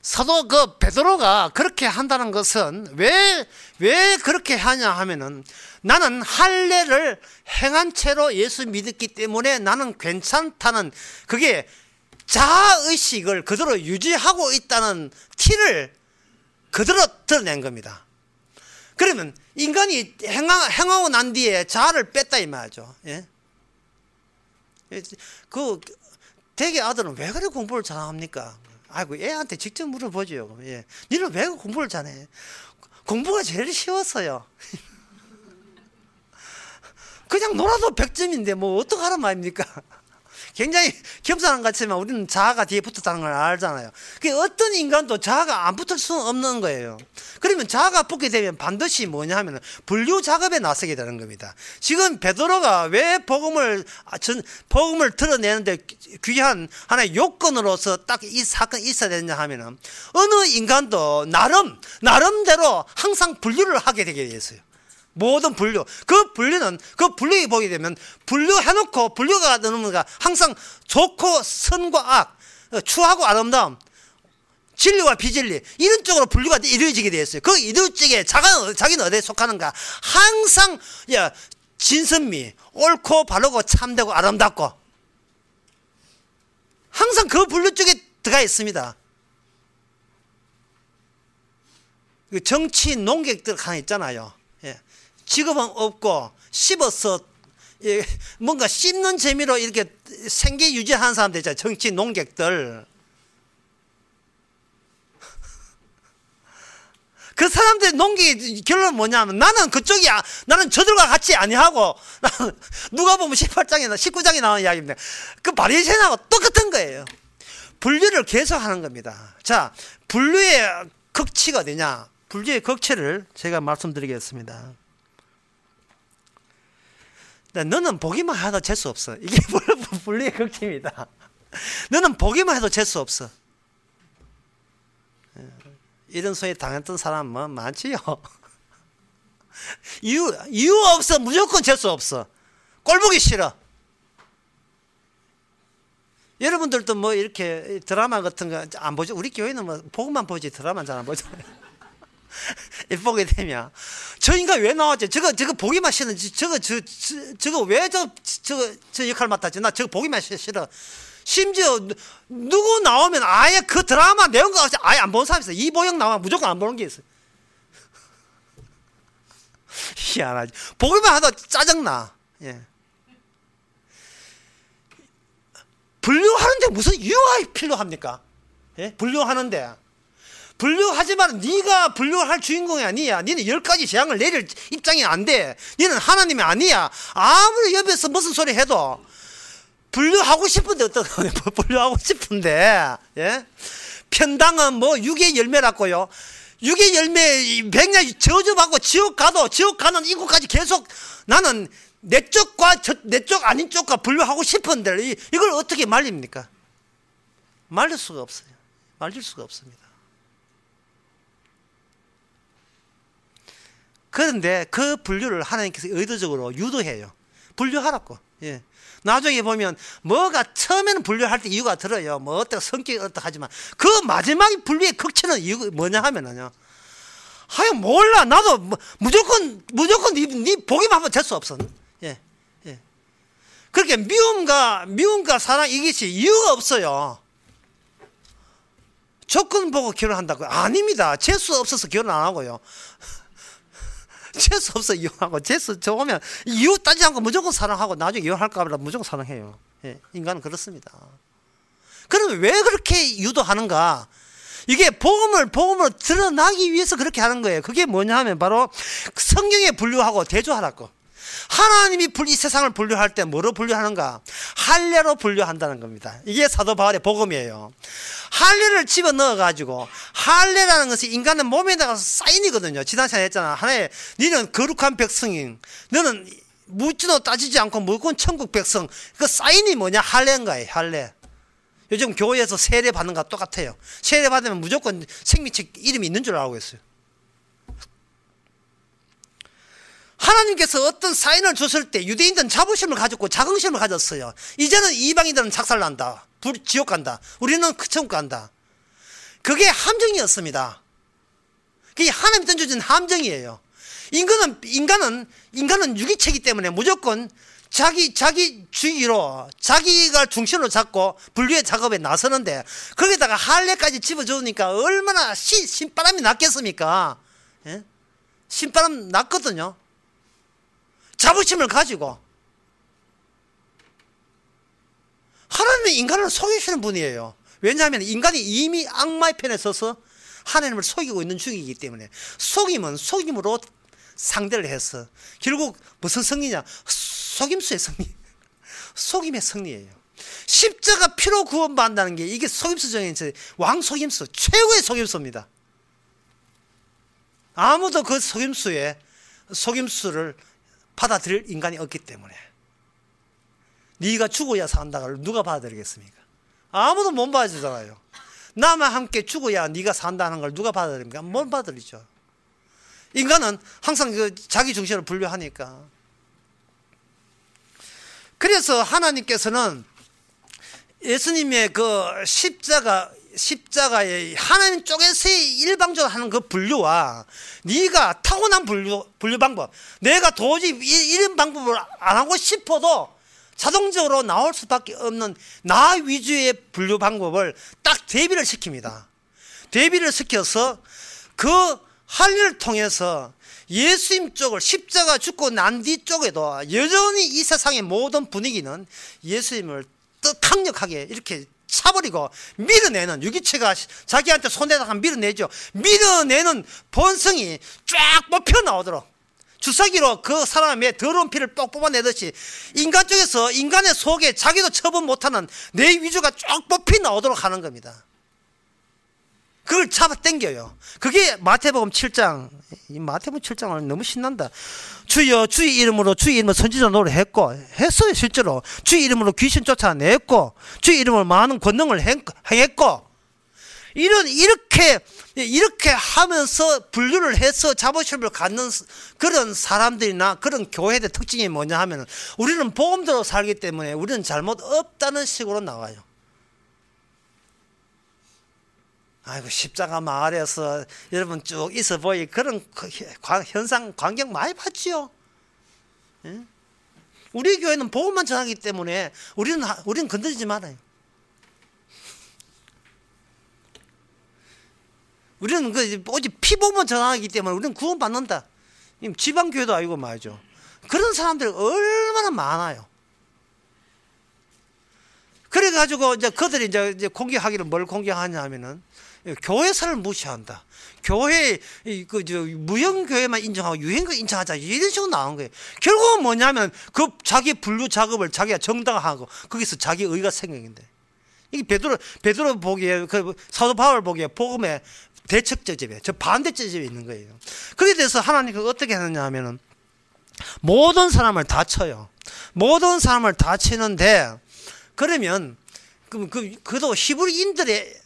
사도 그 베드로가 그렇게 한다는 것은 왜 그렇게 하냐 하면은 나는 할례를 행한 채로 예수 믿었기 때문에 나는 괜찮다는 그게 자아의식을 그대로 유지하고 있다는 티를 그대로 드러낸 겁니다. 그러면 인간이 행하고 난 뒤에 자아를 뺐다 이 말이죠. 예? 그 대개 아들은 왜 그래 공부를 잘합니까? 아이고 애한테 직접 물어보죠. 예. 너는 왜 공부를 잘해? 공부가 제일 쉬웠어요. 그냥 놀아도 100점인데 뭐 어떡하란 말입니까? 굉장히 겸손한 것 같지만 우리는 자아가 뒤에 붙었다는 걸 알잖아요. 어떤 인간도 자아가 안 붙을 수는 없는 거예요. 그러면 자아가 붙게 되면 반드시 뭐냐 하면 분류 작업에 나서게 되는 겁니다. 지금 베드로가 왜 복음을 드러내는데 귀한 하나의 요건으로서 딱 이 사건이 있어야 되느냐 하면 어느 인간도 나름대로 항상 분류를 하게 되게 됐어요. 모든 분류. 그 분류에 보게 되면 분류해놓고 분류가 되는가 항상 좋고 선과 악, 추하고 아름다움, 진리와 비진리 이런 쪽으로 분류가 이루어지게 되었어요. 그 이루어지게 자기는 어디에 속하는가 항상 진선미, 옳고 바르고 참되고 아름답고 항상 그 분류 쪽에 들어가 있습니다. 정치 농객들 하나 있잖아요. 직업은 없고 씹어서 뭔가 씹는 재미로 이렇게 생계 유지하는 사람들 있잖아요. 정치 농객들. 그 사람들 농객의 결론은 뭐냐면 나는 나는 저들과 같이 아니하고 누가 보면 18장이나 19장에 나오는 이야기입니다. 그 바리새인하고 똑같은 거예요. 분류를 계속하는 겁니다. 자, 분류의 극치가 어디냐? 분류의 극치를 제가 말씀드리겠습니다. 너는 보기만 해도 재수 없어. 이게 분류의 극치입니다. 너는 보기만 해도 재수 없어. 이런 소리 당했던 사람은 많지요. 이유 없어. 무조건 재수 없어. 꼴 보기 싫어. 여러분들도 뭐 이렇게 드라마 같은 거 안 보죠? 우리 교회는 뭐 보고만 보지 드라마는 잘 안 보죠. 보게 되면 저 인간 왜 나왔지? 저거 보기만 싫어. 저거 왜 저 역할 맡았지? 나 저거 보기만 싫어. 심지어 누구 나오면 아예 그 드라마 내용과 없이 아예 안 보는 사람이 있어. 이보영 나오면 무조건 안 보는 게 있어. 희한하지. 보기만 해도 짜증나. 예. 분류하는데 무슨 이유가 필요합니까? 예? 분류하는데. 분류하지만 네가 분류할 주인공이 아니야. 너는 10가지 재앙을 내릴 입장이 안 돼. 너는 하나님이 아니야. 아무리 옆에서 무슨 소리 해도 분류하고 싶은데 분류하고 싶은데 예? 편당은 뭐 육의 열매라고요. 육의 열매 백날 저주받고 지옥 가는 이곳까지 계속 나는 내 쪽과 내 쪽 아닌 쪽과 분류하고 싶은데 이걸 어떻게 말립니까? 말릴 수가 없어요. 말릴 수가 없습니다. 그런데 그 분류를 하나님께서 의도적으로 유도해요. 분류하라고. 예. 나중에 보면 뭐가 처음에는 분류할 때 이유가 들어요. 뭐 어떻게 성격이 어떻게 하지만 그 마지막 분류의 극치는 이유가 뭐냐 하면은요. 하여 몰라. 나도 무조건 네 보기만 하면 될 수 없어. 예. 예. 그렇게 미움과 사랑 이것이 이유가 없어요. 조건 보고 결혼한다고 아닙니다. 재수 없어서 결혼 안 하고요. 재수 없어 이혼하고. 재수 좋으면 이유 따지지 않고 무조건 사랑하고 나중에 이혼할까 봐 무조건 사랑해요. 예, 인간은 그렇습니다. 그러면 왜 그렇게 유도하는가? 이게 복음으로 드러나기 위해서 그렇게 하는 거예요. 그게 뭐냐 하면 바로 성경에 분류하고 대조하라고. 하나님이 이 세상을 분류할 때 뭐로 분류하는가? 할례로 분류한다는 겁니다. 이게 사도 바울의 복음이에요. 할례를 집어넣어 가지고, 할례라는 것이 인간의 몸에다가 사인이거든요. 지난 시간에 했잖아. 하나의 너는 거룩한 백성인, 너는 묻지도 따지지 않고 무조건 천국 백성. 그 사인이 뭐냐? 할례인 거예요. 할례. 요즘 교회에서 세례 받는 거 똑같아요. 세례 받으면 무조건 생명책 이름이 있는 줄 알고 있어요. 하나님께서 어떤 사인을 줬을 때 유대인들은 자부심을 가졌고 자긍심을 가졌어요. 이제는 이방인들은 작살난다, 지옥 간다, 우리는 천국 간다. 그게 함정이었습니다. 그게 하나님이 던져준 함정이에요. 인간은 유기체이기 때문에 무조건 자기 주의로, 자기가 중심으로 잡고 분류의 작업에 나서는데, 거기다가 할례까지 집어주니까 얼마나 신바람이 났겠습니까? 예? 신바람 났거든요. 자부심을 가지고. 하나님은 인간을 속이시는 분이에요. 왜냐하면 인간이 이미 악마의 편에 서서 하나님을 속이고 있는 중이기 때문에. 속임은 속임으로 상대를 해서 결국 무슨 승리냐? 속임수의 승리. 속임의 승리예요. 십자가 피로 구원받는다는 게 이게 속임수적인 왕속임수, 최고의 속임수입니다. 아무도 그 속임수를 받아들일 인간이 없기 때문에. 네가 죽어야 산다를 누가 받아들이겠습니까? 아무도 못 받아주잖아요. 나만 함께 죽어야 네가 산다는 걸 누가 받아들입니까? 못 받아들이죠. 인간은 항상 자기 중심으로 분류하니까. 그래서 하나님께서는 예수님의 그 십자가의 하나님 쪽에서의 일방적으로 하는 그 분류와 네가 타고난 분류 방법, 내가 도저히 이런 방법을 안 하고 싶어도 자동적으로 나올 수밖에 없는 나 위주의 분류 방법을 딱 대비를 시킵니다. 대비를 시켜서 그 할례를 통해서 예수님 쪽을, 십자가 죽고 난 뒤 쪽에도 여전히 이 세상의 모든 분위기는 예수님을 강력하게 이렇게 차버리고 밀어내는, 유기체가 자기한테 손대다가 밀어내죠. 밀어내는 본성이 쫙 뽑혀 나오도록, 주사기로 그 사람의 더러운 피를 똑 뽑아내듯이 인간 쪽에서 인간의 속에 자기도 처분 못하는 내 위주가 쫙 뽑혀 나오도록 하는 겁니다. 그걸 잡아 당겨요. 그게 마태복음 7장. 이 마태복음 7장은 너무 신난다. 주여 주의 이름으로 선지자 노래했고, 했어요. 실제로 주의 이름으로 귀신 쫓아냈고, 주의 이름으로 많은 권능을 행했고, 이렇게 하면서 분류를 해서 자부심을 갖는 그런 사람들이나 그런 교회의 특징이 뭐냐 하면, 우리는 복음대로 살기 때문에 우리는 잘못 없다는 식으로 나와요. 아이고, 십자가 마을에서 여러분 쭉 있어 보이 그런 현상, 광경 많이 봤지요. 예? 우리 교회는 복음만 전하기 때문에 우리는 건드리지 말아요. 우리는 오직 피복음만 전하기 때문에 우리는 구원받는다. 지방교회도 아니고 말이죠. 그런 사람들이 얼마나 많아요. 그래가지고 이제 그들이 이제 공격하기를 뭘 공격하냐 하면은, 교회사를 무시한다. 교회, 무형교회만 인정하고 유행교회 인정하자. 이런 식으로 나온 거예요. 결국은 뭐냐면, 자기 분류 작업을 자기가 정당화하고, 거기서 자기 의가 생기는데. 이게 베드로 보기에, 사도 바울 보기에 복음의 대척저집에, 저 반대저집에 있는 거예요. 그에 대해서 하나님께서 어떻게 하느냐 하면은, 모든 사람을 다 쳐요. 모든 사람을 다 치는데, 그러면, 그도 히브리인들의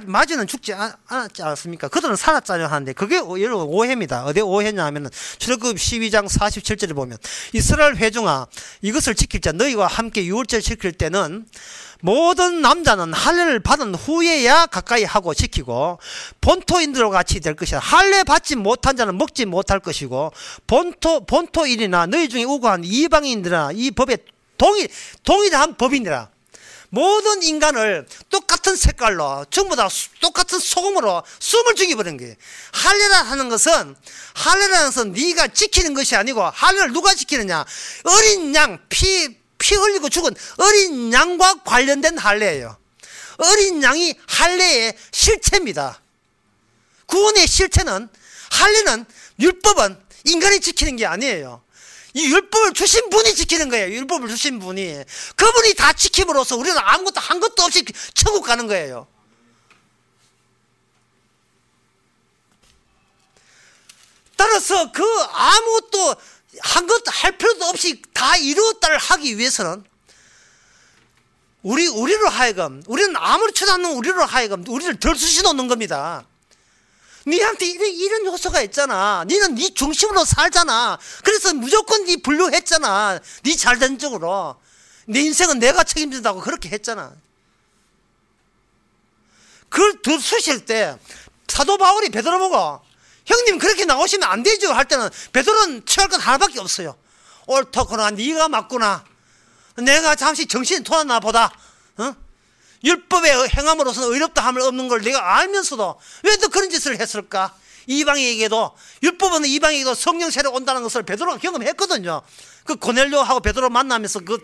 마저는 죽지 않았지 않습니까? 그들은 살았자냐 하는데, 그게 여러분 오해입니다. 어디 오해냐 하면은, 출애굽 12장 47절에 보면, 이스라엘 회중아, 이것을 지킬 자, 너희와 함께 유월절 지킬 때는, 모든 남자는 할례를 받은 후에야 가까이 하고 지키고, 본토인들과 같이 될 것이다. 할례 받지 못한 자는 먹지 못할 것이고, 본토인이나 너희 중에 우고한 이방인들아, 이 법에 동일한 법이니라. 모든 인간을 똑같은 색깔로 전부 다 똑같은 소금으로 숨을 죽여버린 거예요. 할례라는 것은 네가 지키는 것이 아니고, 할례를 누가 지키느냐? 어린 양, 피 흘리고 죽은 어린 양과 관련된 할례예요. 어린 양이 할례의 실체입니다. 구원의 실체는, 할례는, 율법은 인간이 지키는 게 아니에요. 이 율법을 주신 분이 지키는 거예요. 율법을 주신 분이. 그분이 다 지킴으로써 우리는 아무것도 한 것도 없이 천국 가는 거예요. 따라서 그 아무것도 한 것도 할 필요도 없이 다 이루었다를 하기 위해서는 우리로 하여금, 우리는 아무렇지도 않는 우리로 하여금 우리를 덜수시 놓는 겁니다. 니한테 이런 요소가 있잖아. 니는 니 중심으로 살잖아. 그래서 무조건 니 분류했잖아. 니 잘된 쪽으로. 내 인생은 내가 책임진다고 그렇게 했잖아. 그걸 더 수실 때 사도 바울이 베드로 보고, 형님 그렇게 나오시면 안 되죠 할 때는 베드로는 취할 것 하나밖에 없어요. 옳더구나, 네가 맞구나. 내가 잠시 정신이 돌아나 보다. 율법의 행함으로서는 의롭다 함을 없는 걸 내가 알면서도 왜 또 그런 짓을 했을까? 이방에게도, 율법은 이방에게도 성령 세례 온다는 것을 베드로가 경험했거든요. 그 고넬료하고 베드로 만나면서 그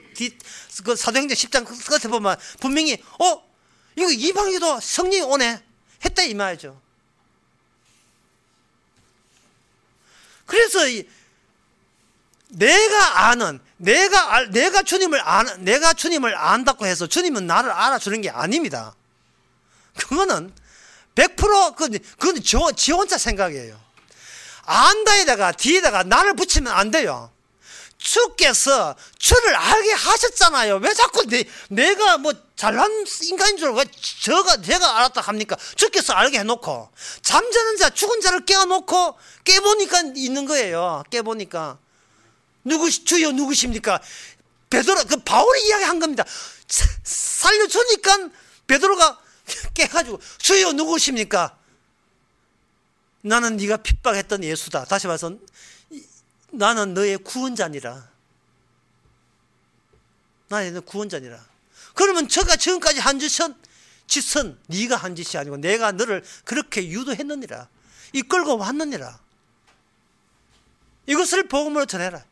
사도행전 10장 끝에 보면 분명히 이거 이방에게도 성령이 오네 했다 이 말이죠. 그래서 내가 주님을 안다고 해서 주님은 나를 알아주는 게 아닙니다. 그거는 100% 그건 지 혼자 생각이에요. 안다에다가 뒤에다가 나를 붙이면 안 돼요. 주께서 주를 알게 하셨잖아요. 왜 자꾸 내가 뭐 잘난 인간인 줄 왜 제가 알았다 합니까? 주께서 알게 해놓고, 잠자는 자, 죽은 자를 깨워놓고 깨보니까 있는 거예요. 깨보니까 주여 누구십니까? 베드로, 그 바울이 이야기한 겁니다. 살려주니까 베드로가 깨가지고 주여 누구십니까? 나는 네가 핍박했던 예수다. 다시 말해서 나는 너의 구원자니라. 나는 너의 구원자니라. 그러면 저가 지금까지 한 짓은 네가 한 짓이 아니고 내가 너를 그렇게 유도했느니라. 이끌고 왔느니라. 이것을 복음으로 전해라.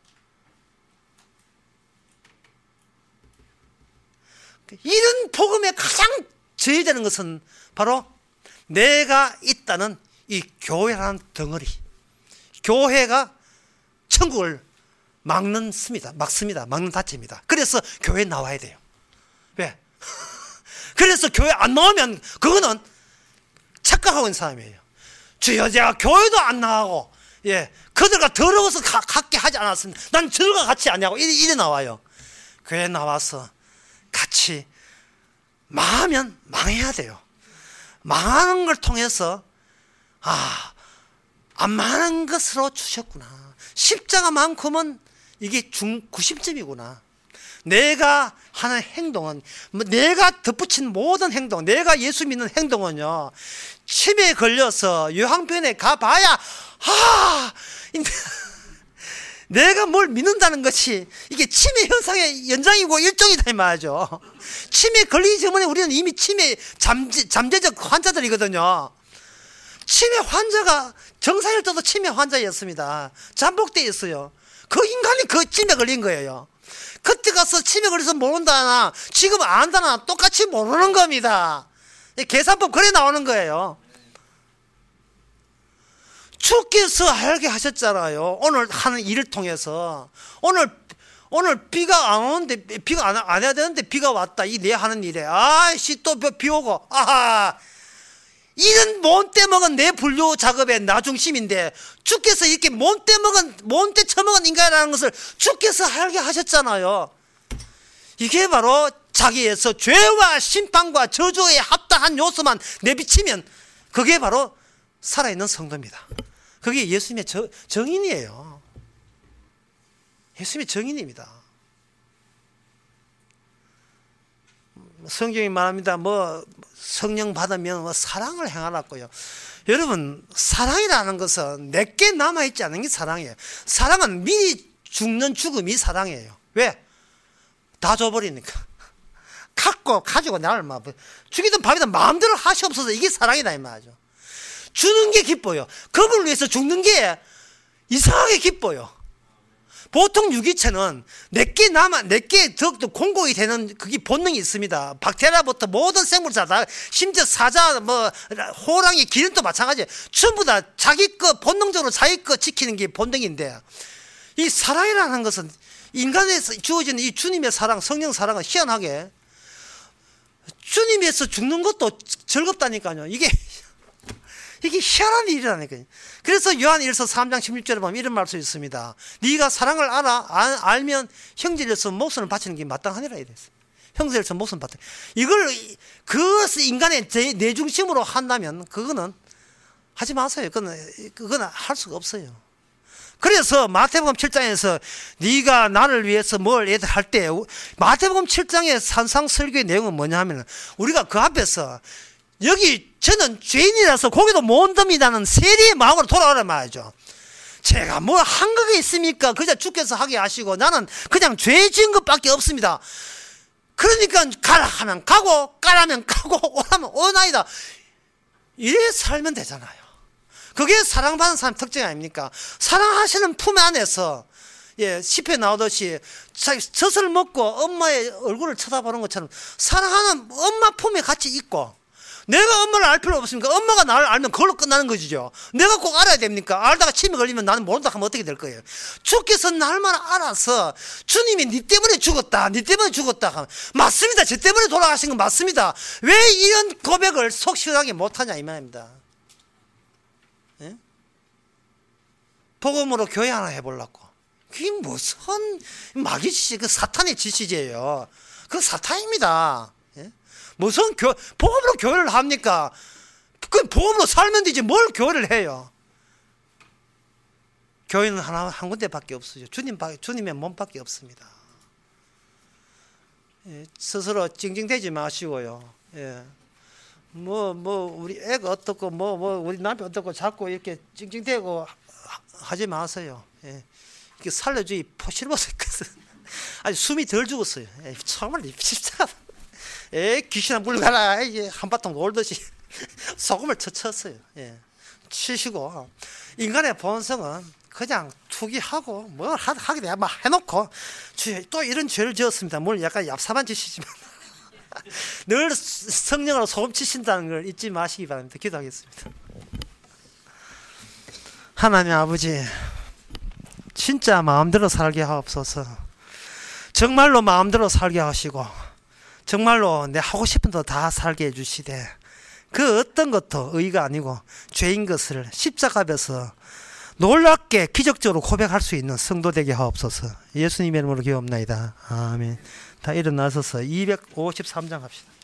이런 복음에 가장 저해되는 것은 바로 내가 있다는 이 교회라는 덩어리. 교회가 천국을 막습니다. 막는 닫입니다. 그래서 교회에 나와야 돼요. 왜? 그래서 교회 안 나오면 그거는 착각하고 있는 사람이에요. 주여 제가 교회도 안 나가고, 그들과 더러워서 갖게 하지 않았습니다. 난 저들과 같이 아니하고 이래 나와요. 교회 나와서 같이 망하면 망해야 돼요. 망하는 걸 통해서 안 망하는 것으로 주셨구나. 십자가만큼은 이게 구심점이구나. 내가 하는 행동은, 내가 덧붙인 모든 행동, 내가 예수 믿는 행동은요, 치매에 걸려서 요양병원에 가봐야 내가 뭘 믿는다는 것이 이게 치매 현상의 연장이고 일종이다 이 말이죠. 치매 걸리기 전에 우리는 이미 치매 잠재적 환자들이거든요. 치매 환자가 정상일 때도 치매 환자였습니다. 잠복돼 있어요. 그 인간이 그 치매 걸린 거예요. 그때 가서 치매 걸려서 모른다나 지금 안다나 똑같이 모르는 겁니다. 계산법 그래 나오는 거예요. 주께서 알게 하셨잖아요. 오늘 하는 일을 통해서. 오늘 비가 안 오는데, 비가 안 해야 되는데 비가 왔다. 이 내 하는 일에. 아이씨, 또 비 오고. 이런 몬때 먹은 내 분류 작업의 나 중심인데, 주께서 이렇게 몬때 처먹은 인간이라는 것을 주께서 알게 하셨잖아요. 이게 바로 자기에서 죄와 심판과 저주에 합당한 요소만 내비치면 그게 바로 살아있는 성도입니다. 그게 예수님의 정인이에요. 예수님의 정인입니다. 성경이 말합니다. 성령 받으면 사랑을 행하라고요. 여러분, 사랑이라는 것은 내게 남아있지 않은 게 사랑이에요. 사랑은 미리 죽는 죽음이 사랑이에요. 왜? 다 줘버리니까. 가지고 나를 막 죽이든 밥이든 마음대로 하시옵소서. 이게 사랑이다 이 말이죠. 주는 게 기뻐요. 그걸 위해서 죽는 게 이상하게 기뻐요. 보통 유기체는 내게 더 공고히 되는 그게 본능이 있습니다. 박테리아부터 모든 생물사 다, 심지어 사자, 호랑이, 기린도 마찬가지예요. 전부 다 자기 거, 본능적으로 자기 거 지키는 게 본능인데, 이 사랑이라는 것은 인간에서 주어지는 이 주님의 사랑, 성령 사랑은 희한하게 주님에서 죽는 것도 즐겁다니까요. 이게 희한한 일이라니까요. 그래서 요한 1서 3장 16절에 보면 이런 말씀이 있습니다. 네가 사랑을 알면 형제로서 목숨을 바치는 게 마땅하니라 이랬어요. 형제로서 목숨 바치는. 그것을 인간의 내 중심으로 한다면 그거는 하지 마세요. 그거는 할 수가 없어요. 그래서 마태복음 7장에서 네가 나를 위해서 뭘 할 때, 마태복음 7장의 산상설교의 내용은 뭐냐 하면, 우리가 그 앞에서 저는 죄인이라서 고기도 못 듭니다는 세리의 마음으로 돌아오란 말이죠. 제가 뭐 한 것이 있습니까? 그저 주께서 하게 하시고 나는 그냥 죄 지은 것밖에 없습니다. 그러니까 가라 하면 가고 까라면 가고 오라면 오나이다. 이래 살면 되잖아요. 그게 사랑받는 사람 특징 아닙니까? 사랑하시는 품 안에서, 시편에 나오듯이 젖을 먹고 엄마의 얼굴을 쳐다보는 것처럼 사랑하는 엄마 품에 같이 있고, 내가 엄마를 알 필요 없습니까? 엄마가 나를 알면 그걸로 끝나는 것이죠. 내가 꼭 알아야 됩니까? 알다가 침이 걸리면 나는 모른다 하면 어떻게 될 거예요? 주께서 날만 알아서 주님이 네 때문에 죽었다, 네 때문에 죽었다 하면 맞습니다. 제 때문에 돌아가신 건 맞습니다. 왜 이런 고백을 속 시원하게 못하냐 이 말입니다. 예? 복음으로 교회 하나 해보려고. 그게 무슨 마귀 짓이, 그 사탄의 짓이지예요. 그 사탄입니다. 무슨 복음으로 교회를 합니까? 그 복음으로 살면 되지 뭘 교회를 해요? 교회는 한 군데밖에 없어요. 주님의 몸밖에 없습니다. 스스로 찡찡대지 마시고요. 우리 애가 어떻고, 우리 남편 어떻고 자꾸 이렇게 찡찡대고 하지 마세요. 이렇게 살려주기 포실버스 아주 숨이 덜 죽었어요. 정말 십자가. 귀신아 물가라 한바탕 놀듯이 소금을 쳐쳤어요. 치시고, 인간의 본성은 그냥 투기하고 뭘 하게 돼 막 해놓고 또 이런 죄를 지었습니다. 뭘 약간 얍삽한 짓이지만 늘 성령으로 소금 치신다는 걸 잊지 마시기 바랍니다. 기도하겠습니다. 하나님 아버지, 진짜 마음대로 살게 하옵소서. 정말로 마음대로 살게 하시고, 정말로 내 하고 싶은 대로 다 살게 해주시되, 그 어떤 것도 의가 아니고 죄인 것을 십자가 앞에서 놀랍게 기적적으로 고백할 수 있는 성도 되게 하옵소서. 예수님의 이름으로 기도합나이다. 아멘. 다 일어나서서 253장 합시다.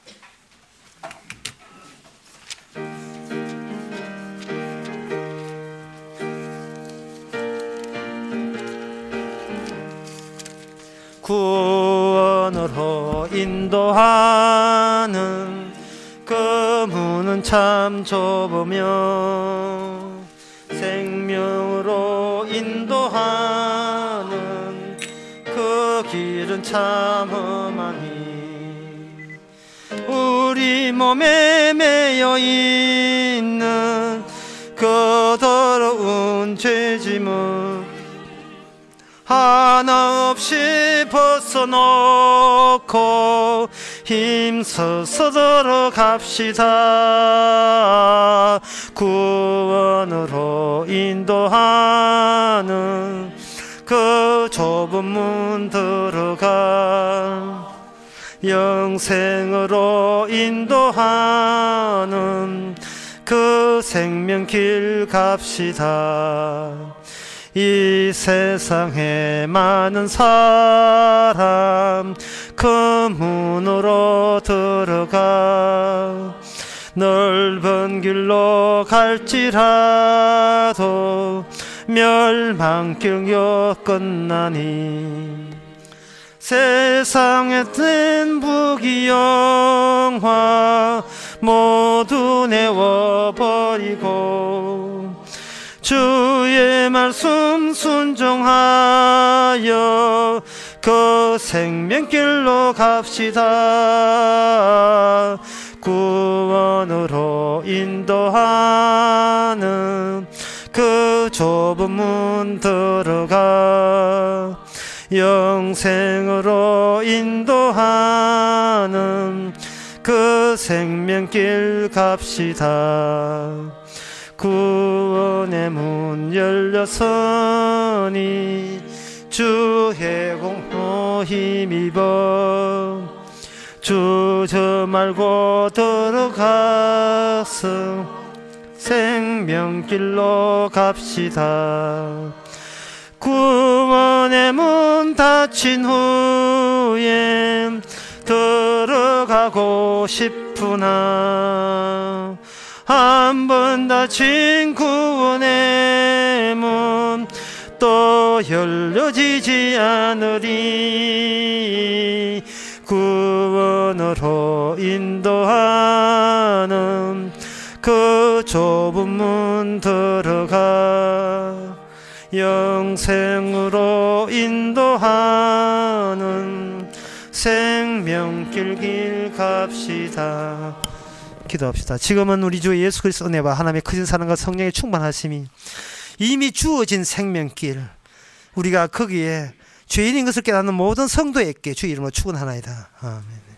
구원으로 인도하는 그 문은 참 좁으며 생명으로 인도하는 그 길은 참 험하니 우리 몸에 매여 있는 그 더러운 죄짐은 하나 없이 벗어놓고 힘써서 들어갑시다. 구원으로 인도하는 그 좁은 문 들어가 영생으로 인도하는 그 생명길 갑시다. 이 세상에 많은 사람 그 문으로 들어가 넓은 길로 갈지라도 멸망길 엮었나니 세상에 든 부귀영화 모두 내워버리고 주의 말씀 순종하여 그 생명길로 갑시다. 구원으로 인도하는 그 좁은 문 들어가 영생으로 인도하는 그 생명길 갑시다. 구원의 문 열렸으니 주의 공로 힘입어 주저 말고 들어가서 생명길로 갑시다. 구원의 문 닫힌 후에 들어가고 싶으나 한 번 닫힌 구원의 문 또 열려지지 않으리. 구원으로 인도하는 그 좁은 문 들어가 영생으로 인도하는 생명길 길 갑시다. 기도합시다. 지금은 우리 주 예수 그리스도 은혜와 하나님의 크신 사랑과 성령의 충만하심이 이미 주어진 생명길, 우리가 거기에 죄인인 것을 깨닫는 모든 성도에게 주 이름으로 축원하나이다. 아멘.